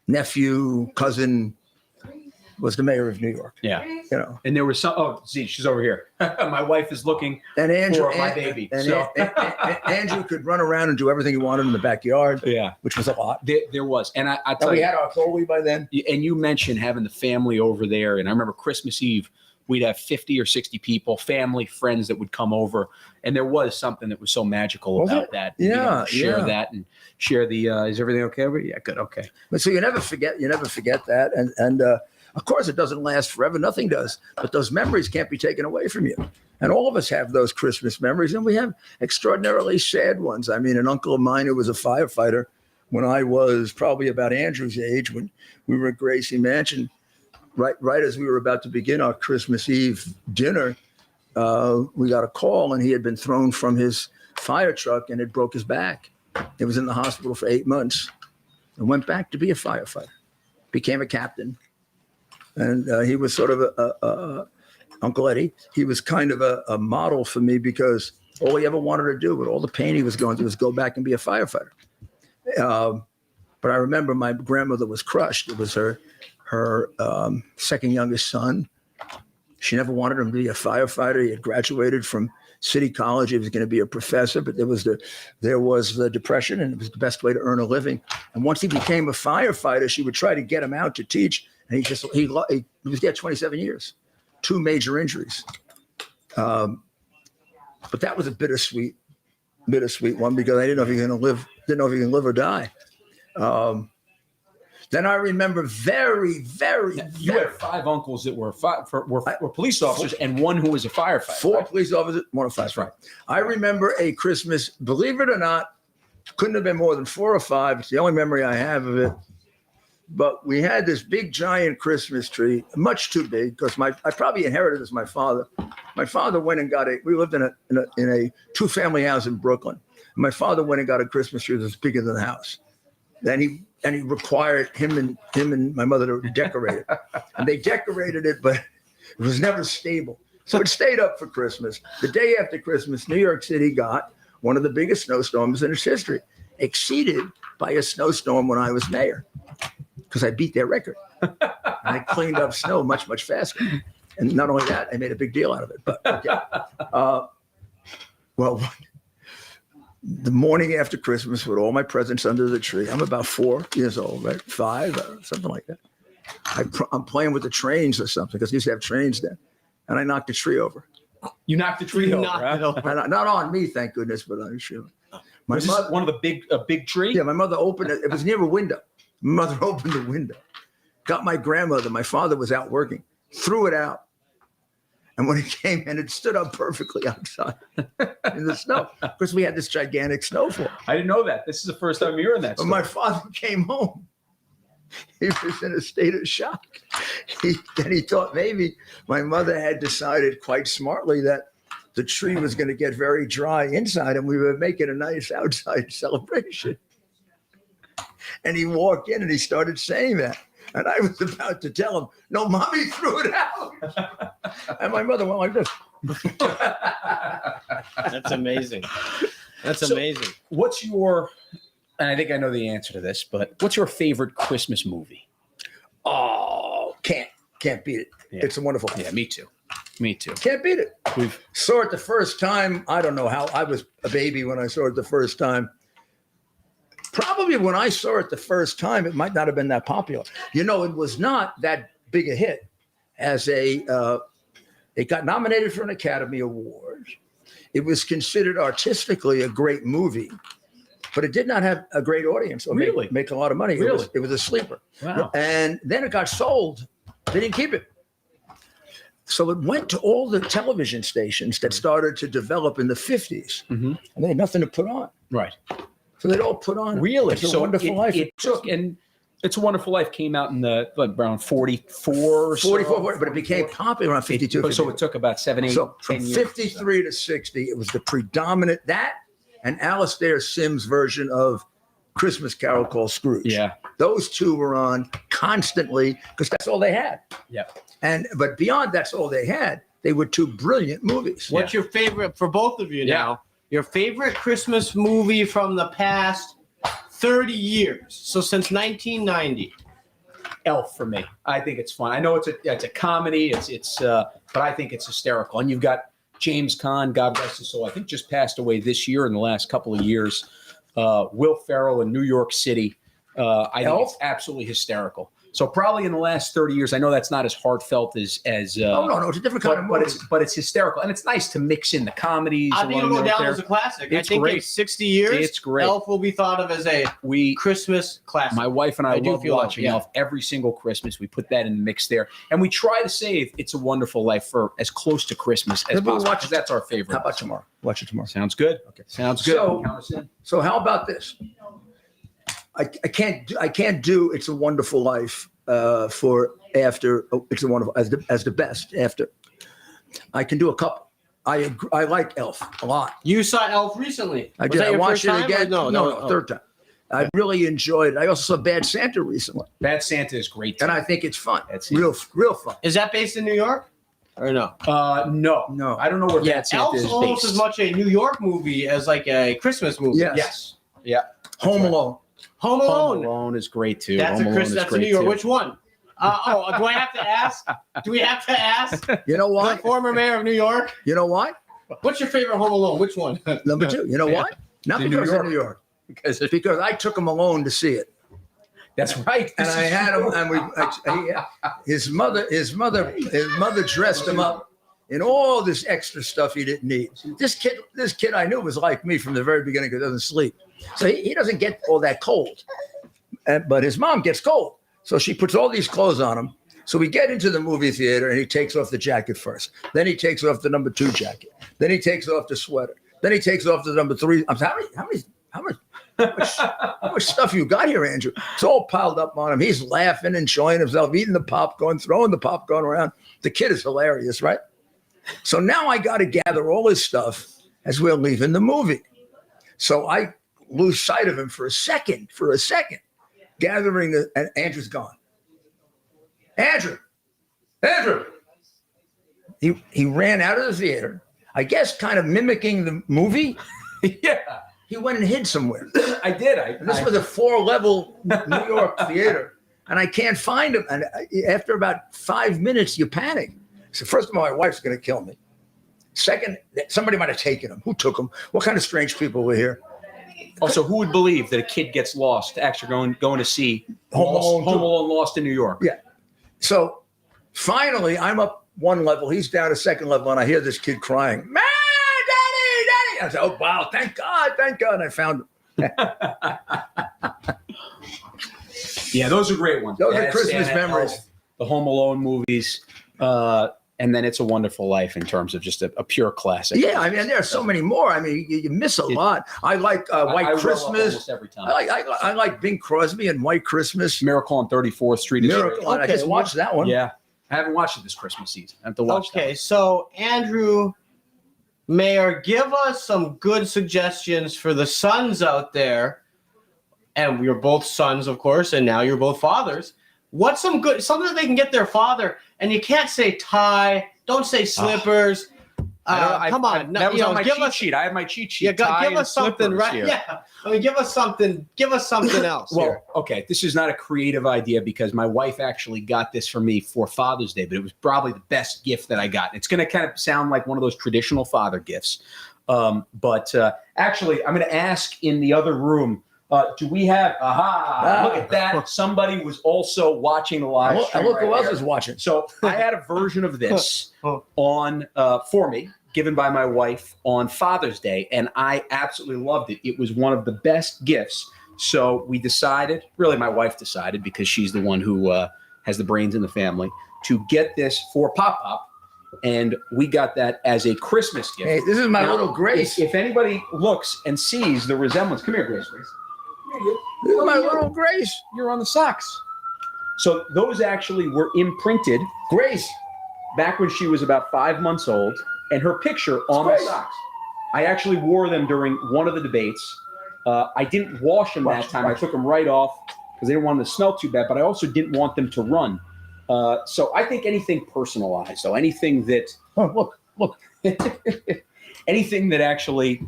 nephew, cousin was the mayor of New York. Yeah. You know. And there was some, oh, see, she's over here. My wife is looking and Andrew, for my baby. And So. Andrew could run around and do everything he wanted in the backyard, Yeah. which was a lot. There was. And I And tell we you, had our Coley by then. and you mentioned having the family over there. And I remember Christmas Eve, we'd have 50 or 60 people, family, friends that would come over. And there was something that was so magical about that. Yeah, Being able to share yeah. that and share the, is everything okay over here? Yeah, good. Okay. But so you never forget that. And of course it doesn't last forever. Nothing does. But those memories can't be taken away from you. And all of us have those Christmas memories, and we have extraordinarily sad ones. I mean, an uncle of mine who was a firefighter when I was probably about Andrew's age, when we were at Gracie Mansion, right as we were about to begin our Christmas Eve dinner, we got a call, and he had been thrown from his fire truck and it broke his back. He was in the hospital for 8 months and went back to be a firefighter, became a captain. And he was sort of Uncle Eddie. He was kind of a model for me because all he ever wanted to do with all the pain he was going through was go back and be a firefighter. But I remember my grandmother was crushed. It was her second youngest son. She never wanted him to be a firefighter. He had graduated from City College. He was going to be a professor, but there was the Depression, and it was the best way to earn a living. And once he became a firefighter, she would try to get him out to teach, and he was there 27 years, 2 major injuries. But that was a bittersweet one because I didn't know if he was going to live, didn't know if he can live or die. Then I remember very, very, You had 5 uncles that were police officers and one who was a firefighter. 4 right? police officers, 1 of 5. That's right. I remember a Christmas, believe it or not, couldn't have been more than 4 or 5. It's the only memory I have of it. But we had this big giant Christmas tree, much too big because I probably inherited this from my father. My father went and got we lived in a 2-family house in Brooklyn. And my father went and got a Christmas tree that was bigger than the house. Then he required him and my mother to decorate it. And they decorated it, but it was never stable. So it stayed up for Christmas. The day after Christmas, New York City got one of the biggest snowstorms in its history, exceeded by a snowstorm when I was mayor, because I beat their record. And I cleaned up snow much, much faster. And not only that, I made a big deal out of it. But okay. Well, the morning after Christmas with all my presents under the tree, I'm about 4 years old, right? 5, something like that. I'm playing with the trains or something because they used to have trains then. And I knocked the tree over. You knocked the tree You over. knocked Huh? it over. Not on me, thank goodness, but on sure. My Was mother, this one of the big tree? yeah, my mother opened it. It was near a window. My mother opened the window, got my grandmother. My father was out working, threw it out. And when it came in, it stood up perfectly outside in the snow because we had this gigantic snowfall. I didn't know that. This is the first time hearing that. When my father came home, he was in a state of shock. And he thought maybe my mother had decided quite smartly that the tree was going to get very dry inside and we were making a nice outside celebration. And he walked in and he started saying that. And I was about to tell him, no, mommy threw it out. And my mother went like this. That's amazing. That's So- amazing. What's your, and I think I know the answer to this, but what's your favorite Christmas movie? Oh, can't beat it. Yeah. It's a wonderful. Yeah, me too. Me too. Can't beat it. We've Saw it the first time. I don't know how. I was a baby when I saw it the first time. Probably when I saw it the first time, it might not have been that popular. You know, it was not that big a hit as it got nominated for an Academy Award. It was considered artistically a great movie, but it did not have a great audience or Really? make a lot of money. Really? It was a sleeper. Wow. And then it got sold. They didn't keep it. So it went to all the television stations that started to develop in the 50s, Mhm. and they had nothing to put on. right. So they'd all put on Really? It's a So Wonderful Life. It took, and It's a Wonderful Life came out in the around 44 or so. 44, but it became popular around 52. So it took about 7, 8, So 10 from years. 53 to 60, it was the predominant, that and Alastair Sims' version of Christmas Carol called Scrooge. Yeah. Those two were on constantly because that's all they had. Yeah. But beyond that's all they had, they were two brilliant movies. What's your favorite for both of you Yeah. now? Your favorite Christmas movie from the past 30 years. So since 1990. Elf for me. I think it's fun. I know it's a comedy. But I think it's hysterical. And you've got James Caan, God rest his soul. I think just passed away this year in the last couple of years. Will Ferrell in New York City. I think Elf? it's absolutely hysterical. So probably in the last 30 years, I know that's not as heartfelt as Oh, no, it's a different kind of movie. but it's hysterical, and it's nice to mix in the comedies. I think it'll along go down there. as a classic. It's I think great. in 60 years, It's great. Elf will be thought of as a Christmas classic. My wife and I do love feel that, watching yeah. Elf every single Christmas. We put that in the mix there, and we try to save "It's a Wonderful Life" for as close to Christmas as Maybe we'll possible. watch 'Cause it. that's our favorite. How about tomorrow? Watch it tomorrow. Sounds good. Okay. Sounds good. So- Count us in. So how about this? I can't do "It's a Wonderful Life" for after "It's a Wonderful" as the best after. I can do a couple. I like Elf a lot. You saw Elf recently. I Was did. that I your watched first time it or again. No, third time. I really enjoyed it. I also saw Bad Santa recently, Bad Santa is great. Too. and I think it's fun. That's real fun. Is that based in New York or no? No, No. I don't know where Yeah, Bad Santa Elf's is almost based. as much a New York movie as like a Christmas movie. Yes. Yes. Yeah. Home Alone. Home Home Alone. Alone is great too. That's Home a Alone Chris. is That's a great, New York. too. Which one? Do I have to ask? Do we have to ask? You know The why? former mayor of New York. You know why? What's your favorite Home Alone? Which one? Number two. You know why? Not In because New of New York. Because Because I took him alone to see it. that's right. And I had him, and his mother dressed him up in all this extra stuff he didn't need. This kid I knew was like me from the very beginning because he doesn't sleep, so he doesn't get all that cold. But his mom gets cold, so she puts all these clothes on him. So we get into the movie theater, and he takes off the jacket first. Then he takes off the number 2 jacket. Then he takes off the sweater. Then he takes off the number 3. I'm sorry, how much stuff you got here, Andrew? It's all piled up on him. He's laughing, enjoying himself, eating the popcorn, throwing the popcorn around. The kid is hilarious, right? So now I got to gather all his stuff as we're leaving the movie. So I lose sight of him for a second, gathering and Andrew's gone. Andrew. He ran out of the theater, I guess kind of mimicking the movie. Yeah, He went and hid somewhere. I did. And this was a 4-level New York theater, and I can't find him. And after about 5 minutes, you panic. So first of all, my wife's going to kill me. Second, somebody might have taken him. Who took him? What kind of strange people were here? Also, who would believe that a kid gets lost after going to see Home Alone Home Alone Lost in New York? Yeah. So finally, I'm up one level, he's down a second level, and I hear this kid crying, "Man, Daddy, Daddy!" I said, "Oh wow, thank God!" And I found him. Yeah, those are great ones. Those are Christmas memories. The Home Alone movies, and then It's a Wonderful Life in terms of just a pure classic. Yeah, I mean, there are so many more. I mean, you miss a lot. I like White I Christmas. almost every time. I like Bing Crosby and White Christmas. Miracle on 34th Street. Miracle. I just watched that one. Yeah, I haven't watched it this Christmas season. I have to watch that. Okay, so Andrew, Mayor, give us some good suggestions for the sons out there. And we're both sons, of course, and now you're both fathers. What's something that they can get their father? And you can't say tie. Don't say slippers. Come on. That was on my cheat sheet. I have my cheat sheet. Yeah, give us something, right? Here. Yeah. I mean, give us something. Give us something else. Well, here. okay. This is not a creative idea because my wife actually got this for me for Father's Day, but it was probably the best gift that I got. It's going to kind of sound like one of those traditional father gifts. But actually, I'm going to ask in the other room, do we have, look at that. Somebody was also watching the live stream. Look who else there. is watching. So I had a version of this on for me, given by my wife on Father's Day, and I absolutely loved it. It was one of the best gifts. So we decided, really my wife decided, because she's the one who has the brains in the family, to get this for Pop-Pop. And we got that as a Christmas gift. Hey, this is my little Grace. If anybody looks and sees the resemblance, come here, Grace. This is my little Grace. You're on the socks. So those actually were imprinted, Grace. back when she was about 5 months old, and her picture on the socks. I actually wore them during one of the debates. I didn't wash them that time. I took them right off because I didn't want them to smell too bad, but I also didn't want them to run. So I think anything personalized, so anything that, look, anything that actually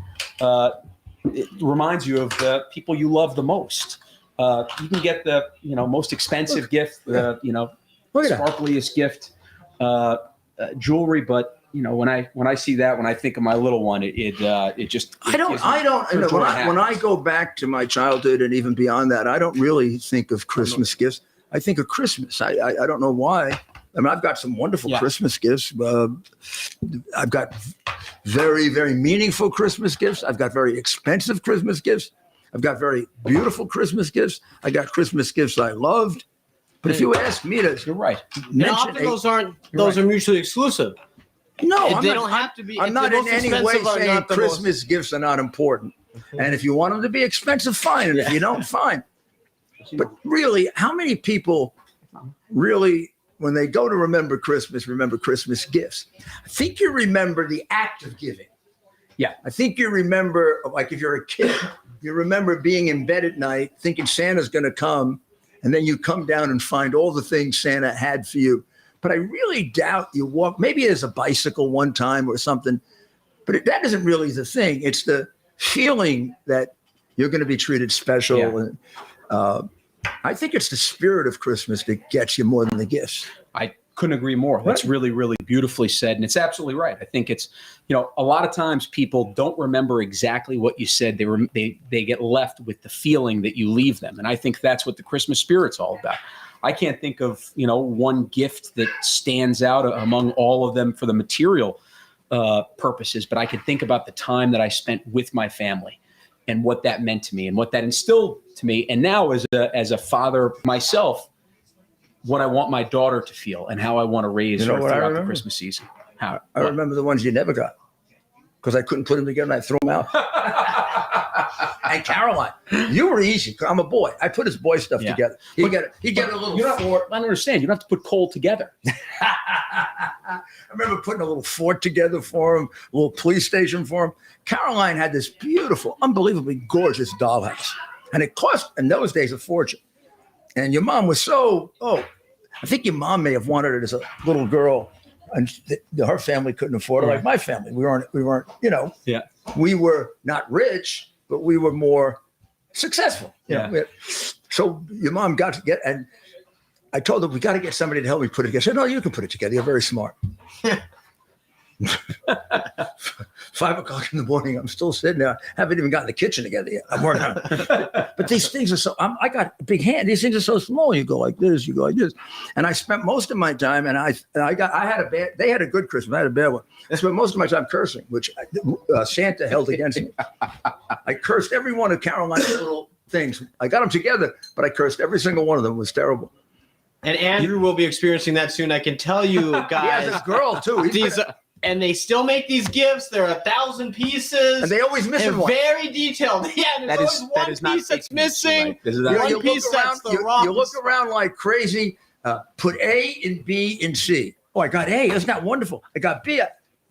it reminds you of the people you love the most. You can get the most expensive gift, sparkliest gift, jewelry, but when I see that, when I think of my little one, it just when I go back to my childhood and even beyond that, I don't really think of Christmas gifts. I think of Christmas. I don't know why. I mean, I've got some wonderful Christmas gifts. I've got very, very meaningful Christmas gifts. I've got very expensive Christmas gifts. I've got very beautiful Christmas gifts. I got Christmas gifts I loved. But if you ask me to, you're right. Often those are mutually exclusive. No, they don't have to be. I'm not in any way saying Christmas gifts are not important. And if you want them to be expensive, fine. And if you don't, fine. But really, how many people really, when they go to remember Christmas gifts? I think you remember the act of giving. Yeah. I think you remember, like if you're a kid, you remember being in bed at night thinking Santa's going to come, and then you come down and find all the things Santa had for you. But I really doubt you walk, maybe there's a bicycle one time or something, but that isn't really the thing. It's the feeling that you're going to be treated special. Yeah. And I think it's the spirit of Christmas that gets you more than the gifts. I couldn't agree more. That's really, really beautifully said. And it's absolutely right. I think it's, a lot of times people don't remember exactly what you said. They get left with the feeling that you leave them. And I think that's what the Christmas spirit's all about. I can't think of, one gift that stands out among all of them for the material purposes, but I could think about the time that I spent with my family and what that meant to me and what that instilled to me. And now as a father myself, what I want my daughter to feel and how I want to raise her throughout the Christmas season. I remember the ones you never got because I couldn't put them together and I threw them out. And Caroline, you were easy. I'm a boy. I put his boy stuff together. He get a little fort. I don't understand. You don't have to put coal together. I remember putting a little fort together for him, a little police station for him. Caroline had this beautiful, unbelievably gorgeous dollhouse. And it cost, in those days, a fortune. And your mom was I think your mom may have wanted it as a little girl. And her family couldn't afford it like my family. We weren't, we were not rich, but we were more successful. You know? So your mom got to get, and I told her, we got to get somebody to help me put it together. She said, no, you can put it together. You're very smart. 5 o'clock in the morning. I'm still sitting there. I haven't even gotten the kitchen together yet. I'm working on it. But these things are I got a big hand. These things are so small. You go like this, you go like this. And I spent most of my time, and they had a good Christmas. I had a bad one. I spent most of my time cursing, which Santa held against me. I cursed every one of Caroline's little things. I got them together, but I cursed every single one of them. It was terrible. And Andrew will be experiencing that soon. I can tell you, guys. He has this girl too. And they still make these gifts. They're 1,000 pieces. And they always missing one. Very detailed. Yeah, there's always one piece that's missing. One piece that's the wrong. You look around like crazy. Put A and B and C. Oh, I got A. Isn't that wonderful? I got B.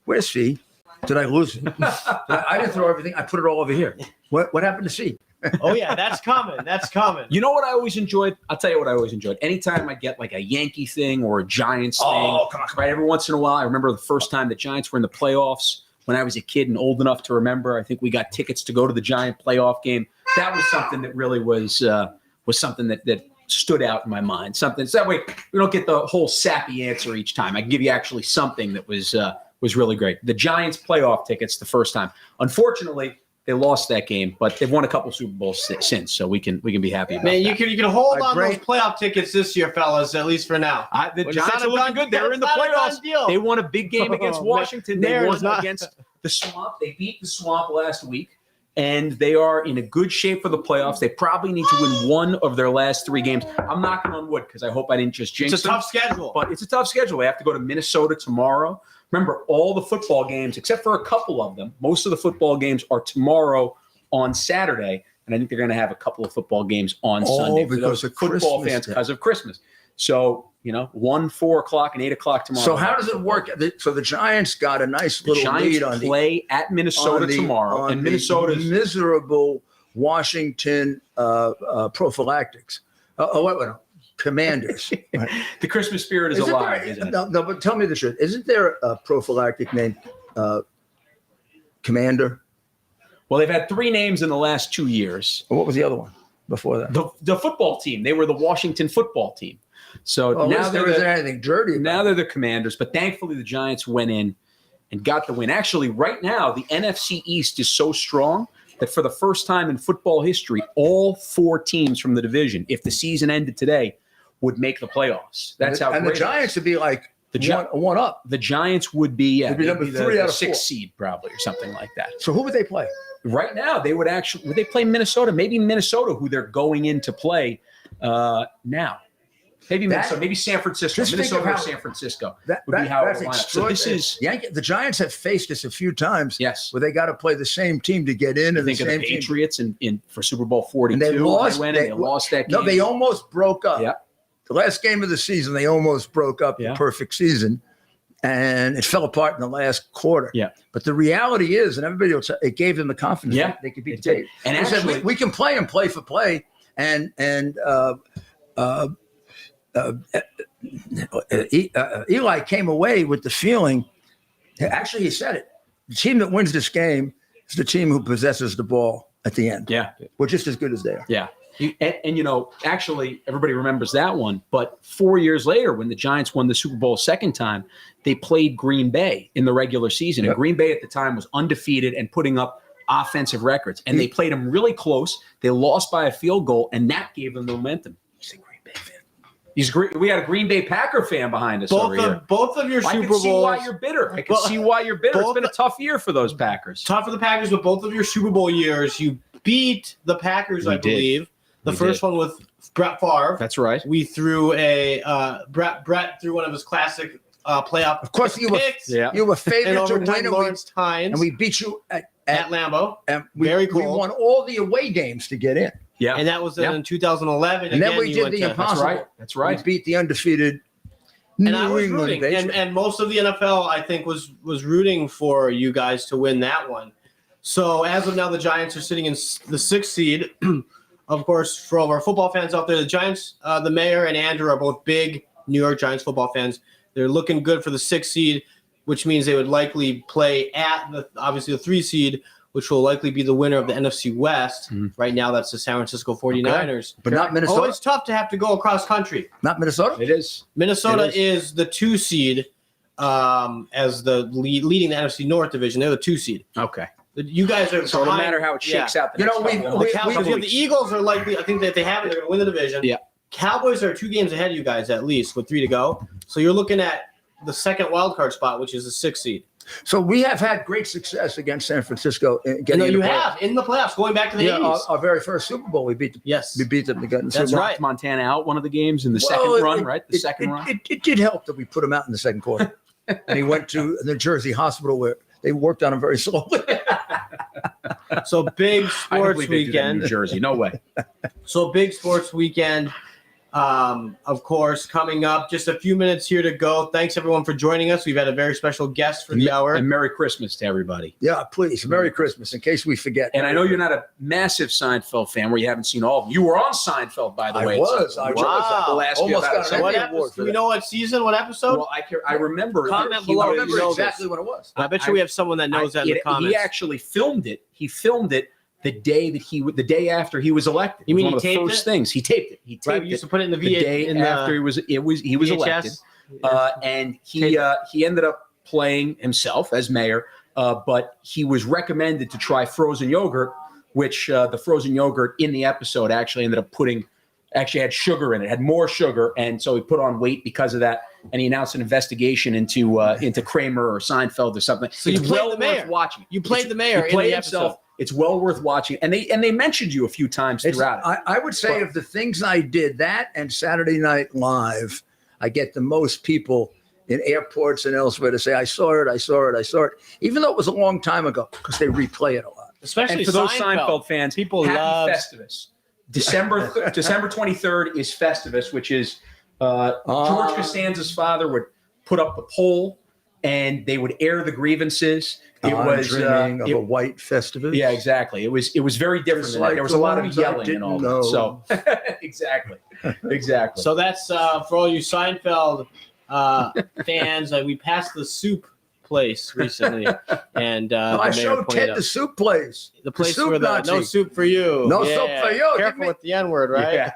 Where's C? Did I lose it? I didn't throw everything. I put it all over here. What happened to C? Oh, yeah, that's common. That's common. You know what I always enjoyed? I'll tell you what I always enjoyed. Anytime I get like a Yankee thing or a Giants thing, come on. right? Every once in a while, I remember the first time the Giants were in the playoffs when I was a kid and old enough to remember. I think we got tickets to go to the Giant playoff game. That was something that really was something that stood out in my mind. Something so that way we don't get the whole sappy answer each time. I can give you actually something that was really great. The Giants playoff tickets the first time. Unfortunately, they lost that game, but they've won a couple Super Bowls since, so we can be happy about that. You can hold on those playoff tickets this year, fellas, at least for now. The Giants are looking good. They're in the playoffs. They won a big game against Washington. They won against the Swamp. They beat the Swamp last week, and they are in a good shape for the playoffs. They probably need to win one of their last 3 games. I'm knocking on wood because I hope I didn't just jinx them. It's a tough schedule. But it's a tough schedule. They have to go to Minnesota tomorrow. Remember, all the football games, except for a couple of them, most of the football games are tomorrow on Saturday, and I think they're going to have a couple of football games on Sunday for those football fans because of Christmas. So, 1, 4 o'clock, and 8 o'clock tomorrow. So how does it work? So the Giants got a nice little lead on the play at Minnesota tomorrow, and Minnesota's miserable Washington prophylactics. Commanders. Right. The Christmas spirit is alive, isn't it? No, but tell me the truth. Isn't there a prophylactic named Commander? Well, they've had 3 names in the last 2 years. What was the other one before that? The football team. They were the Washington football team. So now there isn't anything dirty. Now they're the Commanders, but thankfully the Giants went in and got the win. Actually, right now, the NFC East is so strong that for the first time in football history, all 4 teams from the division, if the season ended today, would make the playoffs. That's how. And the Giants would be like one up. The Giants would be number 3 out of 6 4 seed probably or something like that. So who would they play? Right now, would they play Minnesota? Maybe Minnesota, who they're going in to play now. Maybe Minnesota, maybe San Francisco. Minnesota or San Francisco would be how it would line up. So this is the Giants have faced us a few times. Yes, where they got to play the same team to get in, and think the of same the Patriots in for Super Bowl 42. And they lost. They lost that game. No, they almost broke up. Yeah. The last game of the season, they almost broke up the perfect season, and it fell apart in the last quarter. Yeah. But the reality is, and everybody will say, it gave them the confidence that they could beat the Patriots. And actually, said, we can play and play for play, and Eli came away with the feeling. Actually, he said it. The team that wins this game is the team who possesses the ball at the end. Yeah, we're just as good as they are. Yeah. And actually, everybody remembers that one. But 4 years later, when the Giants won the Super Bowl a second time, they played Green Bay in the regular season. And Green Bay at the time was undefeated and putting up offensive records. And they played them really close. They lost by a field goal, and that gave them the momentum. He's a Green Bay fan. We got a Green Bay Packer fan behind us over here. Both of your Super Bowls. I can see why you're bitter. It's been a tough year for those Packers. Tough for the Packers, but both of your Super Bowl years, you beat the Packers, I believe. The first one with Brett Favre. That's right. We threw Brett threw one of his classic playoff. Of course, you were favored to win, Lawrence Tynes, and we beat you at Lambeau. And Very cool. We won all the away games to get in. Yeah, and that was in 2011. And then we did the impossible. That's right. We beat the undefeated New England Patriots. And most of the NFL, I think, was rooting for you guys to win that one. So as of now, the Giants are sitting in the 6th seed. Of course, for all of our football fans out there, the Giants, the mayor and Andrew are both big New York Giants football fans. They're looking good for the 6th seed, which means they would likely play at obviously the 3 seed, which will likely be the winner of the NFC West. Right now, that's the San Francisco 49ers. Okay. But not Minnesota. Always tough to have to go across country. Not Minnesota? It is. Minnesota is the 2 seed. as the leading the NFC North division. They're the 2 seed. Okay. You guys are So no behind- matter how it shakes out, You know, The Cowboys, the Eagles are likely. I think that they have it. They're going to win the division. Yeah. Cowboys are 2 games ahead of you guys at least with 3 to go. So you're looking at the second wild card spot, which is the 6th seed. So we have had great success against San Francisco. You know, you have in the playoffs going back to the 80s. Our very first Super Bowl, we beat them. Yes. We beat them to get in the That's Super Bowl. right. Montana out one of the games in the second run, right? The second run. It did help that we put him out in the second quarter. And he went to the Jersey hospital where they worked on him very slowly. So big I don't sports believe they do that in weekend. New Jersey. No way. So big sports weekend. Of course, coming up. Just a few minutes here to go. Thanks everyone for joining us. We've had a very special guest for the hour. And Merry Christmas to everybody. Yeah, please. Merry Christmas, in case we forget. And I know you're not a massive Seinfeld fan where you haven't seen all of them. You were on Seinfeld, by the way. I was. The last Almost year. got an What Emmy episode? Award for Do we that. know what season? What episode? Well, I remember. Comment he- below. I you remember know exactly this. what it was. I bet you we have someone that knows that in the comments. He actually filmed it. He filmed it the day after he was elected. You mean It was he one of the taped first it? things. He taped it. He Right, taped we it used to put it in the the day after he was VHS. elected. And he ended up playing himself as mayor, but he was recommended to try frozen yogurt, which the frozen yogurt in the episode actually ended up actually had sugar in it, had more sugar, and so he put on weight because of that. And he announced an investigation into Kramer or Seinfeld or something. So it's you played well the mayor. worth watching. You played the mayor He in played the himself. episode. It's well worth watching, and they mentioned you a few times throughout it. I would say of the things I did, that and Saturday Night Live, I get the most people in airports and elsewhere to say, I saw it, even though it was a long time ago, because they replay it a lot. Especially And for those Seinfeld fans, people happy love Festivus. December 23rd is Festivus, which is George Costanza's father would put up the poll, and they would air the grievances. It was dreaming of a white Festivus. Yeah, exactly. It was very different. Than that. There was a lot of yelling and all that. So exactly. So that's for all you Seinfeld fans. We passed the soup place recently, and No, I the mayor showed pointed Ted out the soup place. the place soup where the Nazi. no soup for you. No soup for you. Give Careful me- with the N word, right?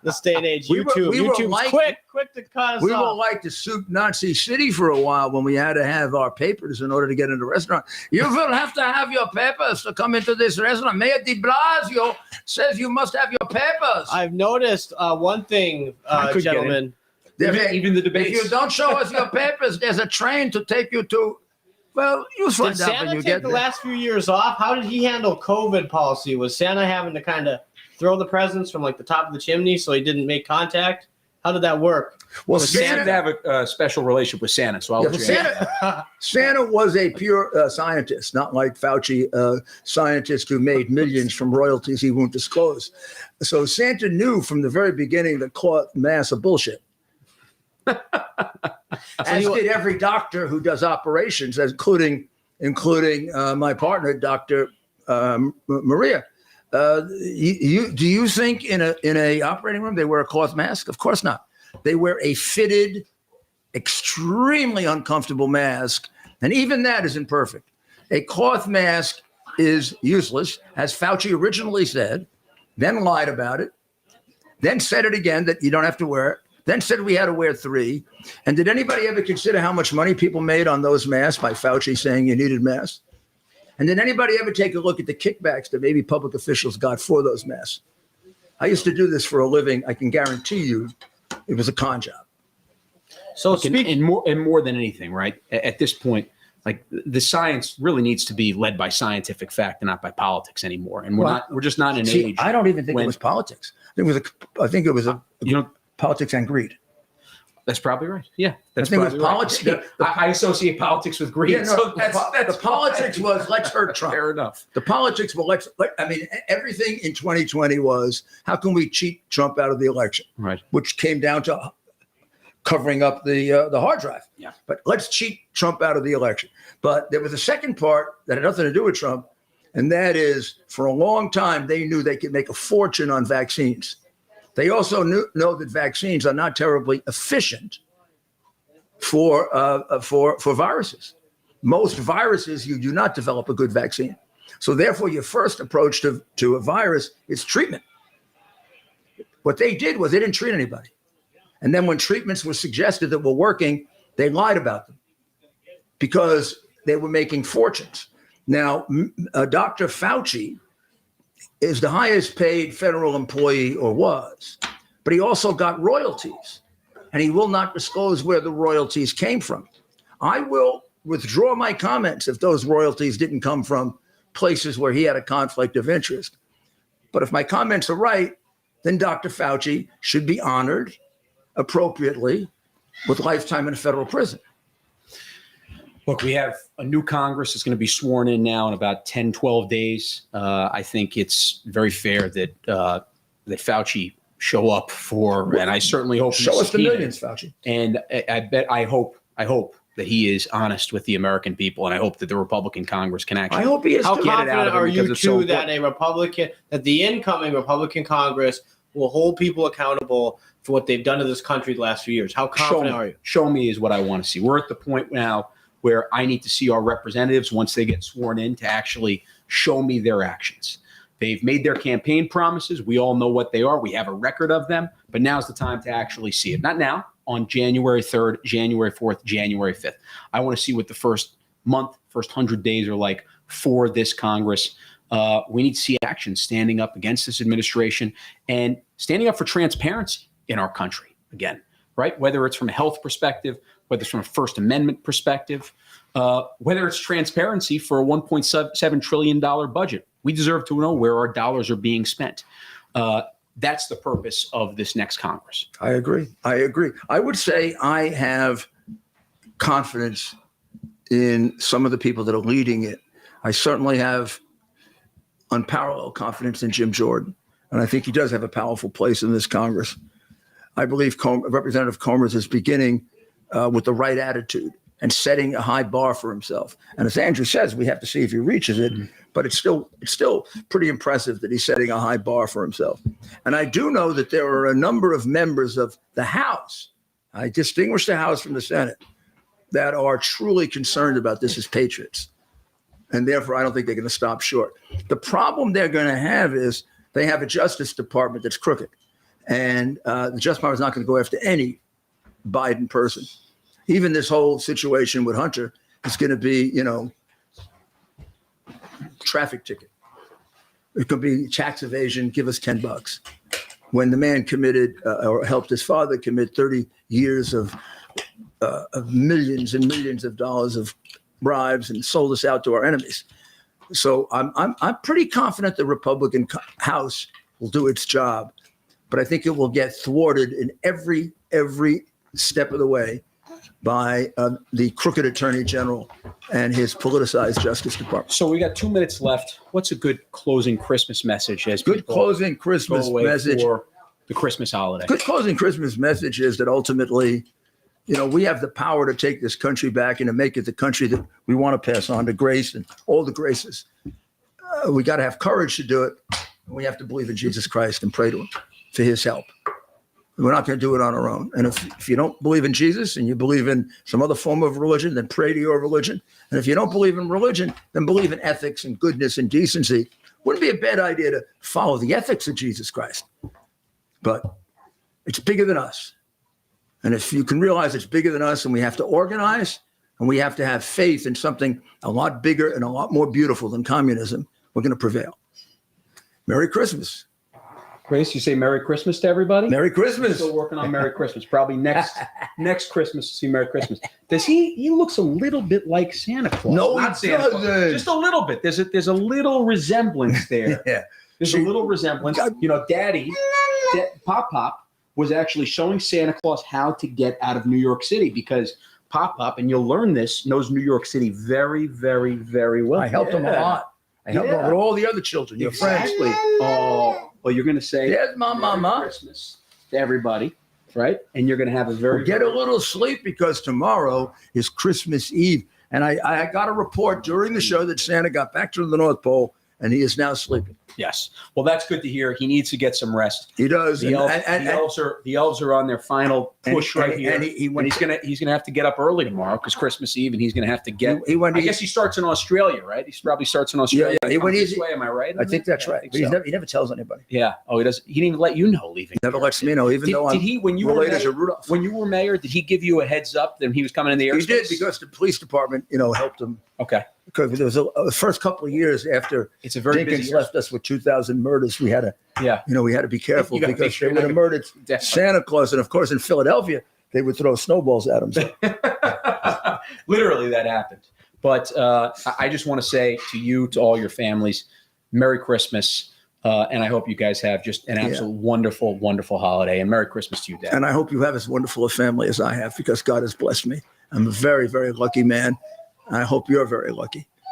This day and age, We were- YouTube. we were YouTube's like- quick to cut us We were off. like the soup Nazi city for a while when we had to have our papers in order to get into the restaurant. You will have to have your papers to come into this restaurant. Mayor de Blasio says you must have your papers. I've noticed one thing, I could get gentlemen. Even the If debates. you don't show us your papers, there's a train to take you to. Well, you find Did out when Santa you take get the there. last few years off? How did he handle COVID policy? Was Santa having to kind of throw the presents from like the top of the chimney so he didn't make contact? How did that work? Well, You seem to have a special relationship with Santa, so I'll let you answer. Santa was a pure scientist, not like Fauci, scientist who made millions from royalties he won't disclose. So Santa knew from the very beginning that cloth masks are bullshit. As did every doctor who does operations, including my partner, Dr. Maria. Do you think in a operating room they wear a cloth mask? Of course not. They wear a fitted, extremely uncomfortable mask, and even that isn't perfect. A cloth mask is useless, as Fauci originally said, then lied about it, then said it again that you don't have to wear it, then said we had to wear 3. And did anybody ever consider how much money people made on those masks by Fauci saying you needed masks? And did anybody ever take a look at the kickbacks that maybe public officials got for those masks? I used to do this for a living. I can guarantee you it was a con job. So Look, and more than anything, right? At this point, like the science really needs to be led by scientific fact and not by politics anymore. And we're just not in an See, age. I don't even think when- it was politics. I think it was politics and greed. That's probably right. Yeah, that's I think it was probably politics. right. I associate politics with greed. Yeah, no, So that's the politics was let's hurt Trump. fair enough. The politics were everything in 2020 was how can we cheat Trump out of the election, Right. which came down to covering up the hard drive. Yeah. But let's cheat Trump out of the election. But there was a second part that had nothing to do with Trump, and that is for a long time they knew they could make a fortune on vaccines. They also know that vaccines are not terribly efficient for viruses. Most viruses, you do not develop a good vaccine. So therefore, your first approach to a virus is treatment. What they did was they didn't treat anybody. And then when treatments were suggested that were working, they lied about them. because they were making fortunes. Now, Dr. Fauci is the highest paid federal employee, or was, but he also got royalties, and he will not disclose where the royalties came from. I will withdraw my comments if those royalties didn't come from places where he had a conflict of interest. But if my comments are right, then Dr. Fauci should be honored appropriately with lifetime in a federal prison. Look, we have a new Congress that's going to be sworn in now in about 10, 12 days. I think it's very fair that that Fauci show up for, and I certainly hope Show us the millions, Fauci. And I hope that he is honest with the American people, and I hope that the Republican Congress can actually. I hope he is. How too. confident are you so too that the incoming Republican Congress will hold people accountable for what they've done to this country the last few years? How confident are you? Show me is what I want to see. We're at the point now where I need to see our representatives, once they get sworn in, to actually show me their actions. They've made their campaign promises. We all know what they are. We have a record of them, but now's the time to actually see it. Not now, on January 3rd, January 4th, January 5th. I want to see what the first month, first 100 days are like for this Congress. We need to see action standing up against this administration and standing up for transparency in our country again, right? Whether it's from a health perspective, whether it's from a First Amendment perspective, whether it's transparency for a $1.7 trillion budget. We deserve to know where our dollars are being spent. That's the purpose of this next Congress. I agree. I would say I have confidence in some of the people that are leading it. I certainly have unparalleled confidence in Jim Jordan, and I think he does have a powerful place in this Congress. I believe Representative Comer is beginning with the right attitude and setting a high bar for himself. And as Andrew says, we have to see if he reaches it, but it's still pretty impressive that he's setting a high bar for himself. And I do know that there are a number of members of the House, I distinguish the House from the Senate, that are truly concerned about this as patriots. And therefore, I don't think they're going to stop short. The problem they're going to have is they have a Justice Department that's crooked. And the Justice Department is not going to go after any Biden person. Even this whole situation with Hunter is going to be, traffic ticket. It could be tax evasion, give us $10. When the man committed or helped his father commit 30 years of millions and millions of dollars of bribes and sold us out to our enemies. So I'm pretty confident the Republican House will do its job, but I think it will get thwarted in every step of the way by the crooked Attorney General and his politicized Justice Department. So we got 2 minutes left. What's a good closing Christmas message? Good closing Christmas message for the Christmas holiday. Good closing Christmas message is that ultimately, we have the power to take this country back and to make it the country that we want to pass on to grace and all the graces. We got to have courage to do it. And we have to believe in Jesus Christ and pray to him for his help. We're not going to do it on our own. And if you don't believe in Jesus and you believe in some other form of religion, then pray to your religion. And if you don't believe in religion, then believe in ethics and goodness and decency. Wouldn't be a bad idea to follow the ethics of Jesus Christ. But it's bigger than us. And if you can realize it's bigger than us and we have to organize and we have to have faith in something a lot bigger and a lot more beautiful than communism, we're going to prevail. Merry Christmas. Grace, you say Merry Christmas to everybody? Merry Christmas. Still working on Merry Christmas. Probably next Christmas to see Merry Christmas. Does he looks a little bit like Santa Claus? No, not he Santa Claus. doesn't. Just a little bit. There's a little resemblance there. Yeah. There's a little resemblance. Daddy, Pop was actually showing Santa Claus how to get out of New York City because Pop, and you'll learn this, knows New York City very, very, very well. I helped him a lot. I helped him with all the other children, your friends. Well, you're going to say Yes, Mama. Christmas to everybody, right? And you're going to have a very Get a little sleep because tomorrow is Christmas Eve. And I got a report during the show that Santa got back to the North Pole and he is now sleeping. Yes. Well, that's good to hear. He needs to get some rest. He does. The elves are on their final push right here. And he's gonna have to get up early tomorrow because Christmas Eve, and he's gonna have to get. I guess he starts in Australia, right? He probably starts in Australia. Yeah. When he's this way, am I right? I think that's right. Think But he never tells anybody. Yeah. Oh, he does. He didn't even let you know leaving. Never lets me know, even though I'm when you were related to Rudolph. When you were mayor, did he give you a heads up that he was coming in the airspace? He did, because the police department, helped him. Okay. Because there was the first couple of years after It's a very Jenkins busy left us with 2,000 murders, we had to, we had to be careful You gotta because make sure they would have murdered Definitely. Santa Claus, and of course in Philadelphia they would throw snowballs at him. So. Literally, that happened. But I just want to say to you, to all your families, Merry Christmas. And I hope you guys have just an absolute wonderful, wonderful holiday. And Merry Christmas to you, Dad. And I hope you have as wonderful a family as I have, because God has blessed me. I'm a very, very lucky man. I hope you're very lucky.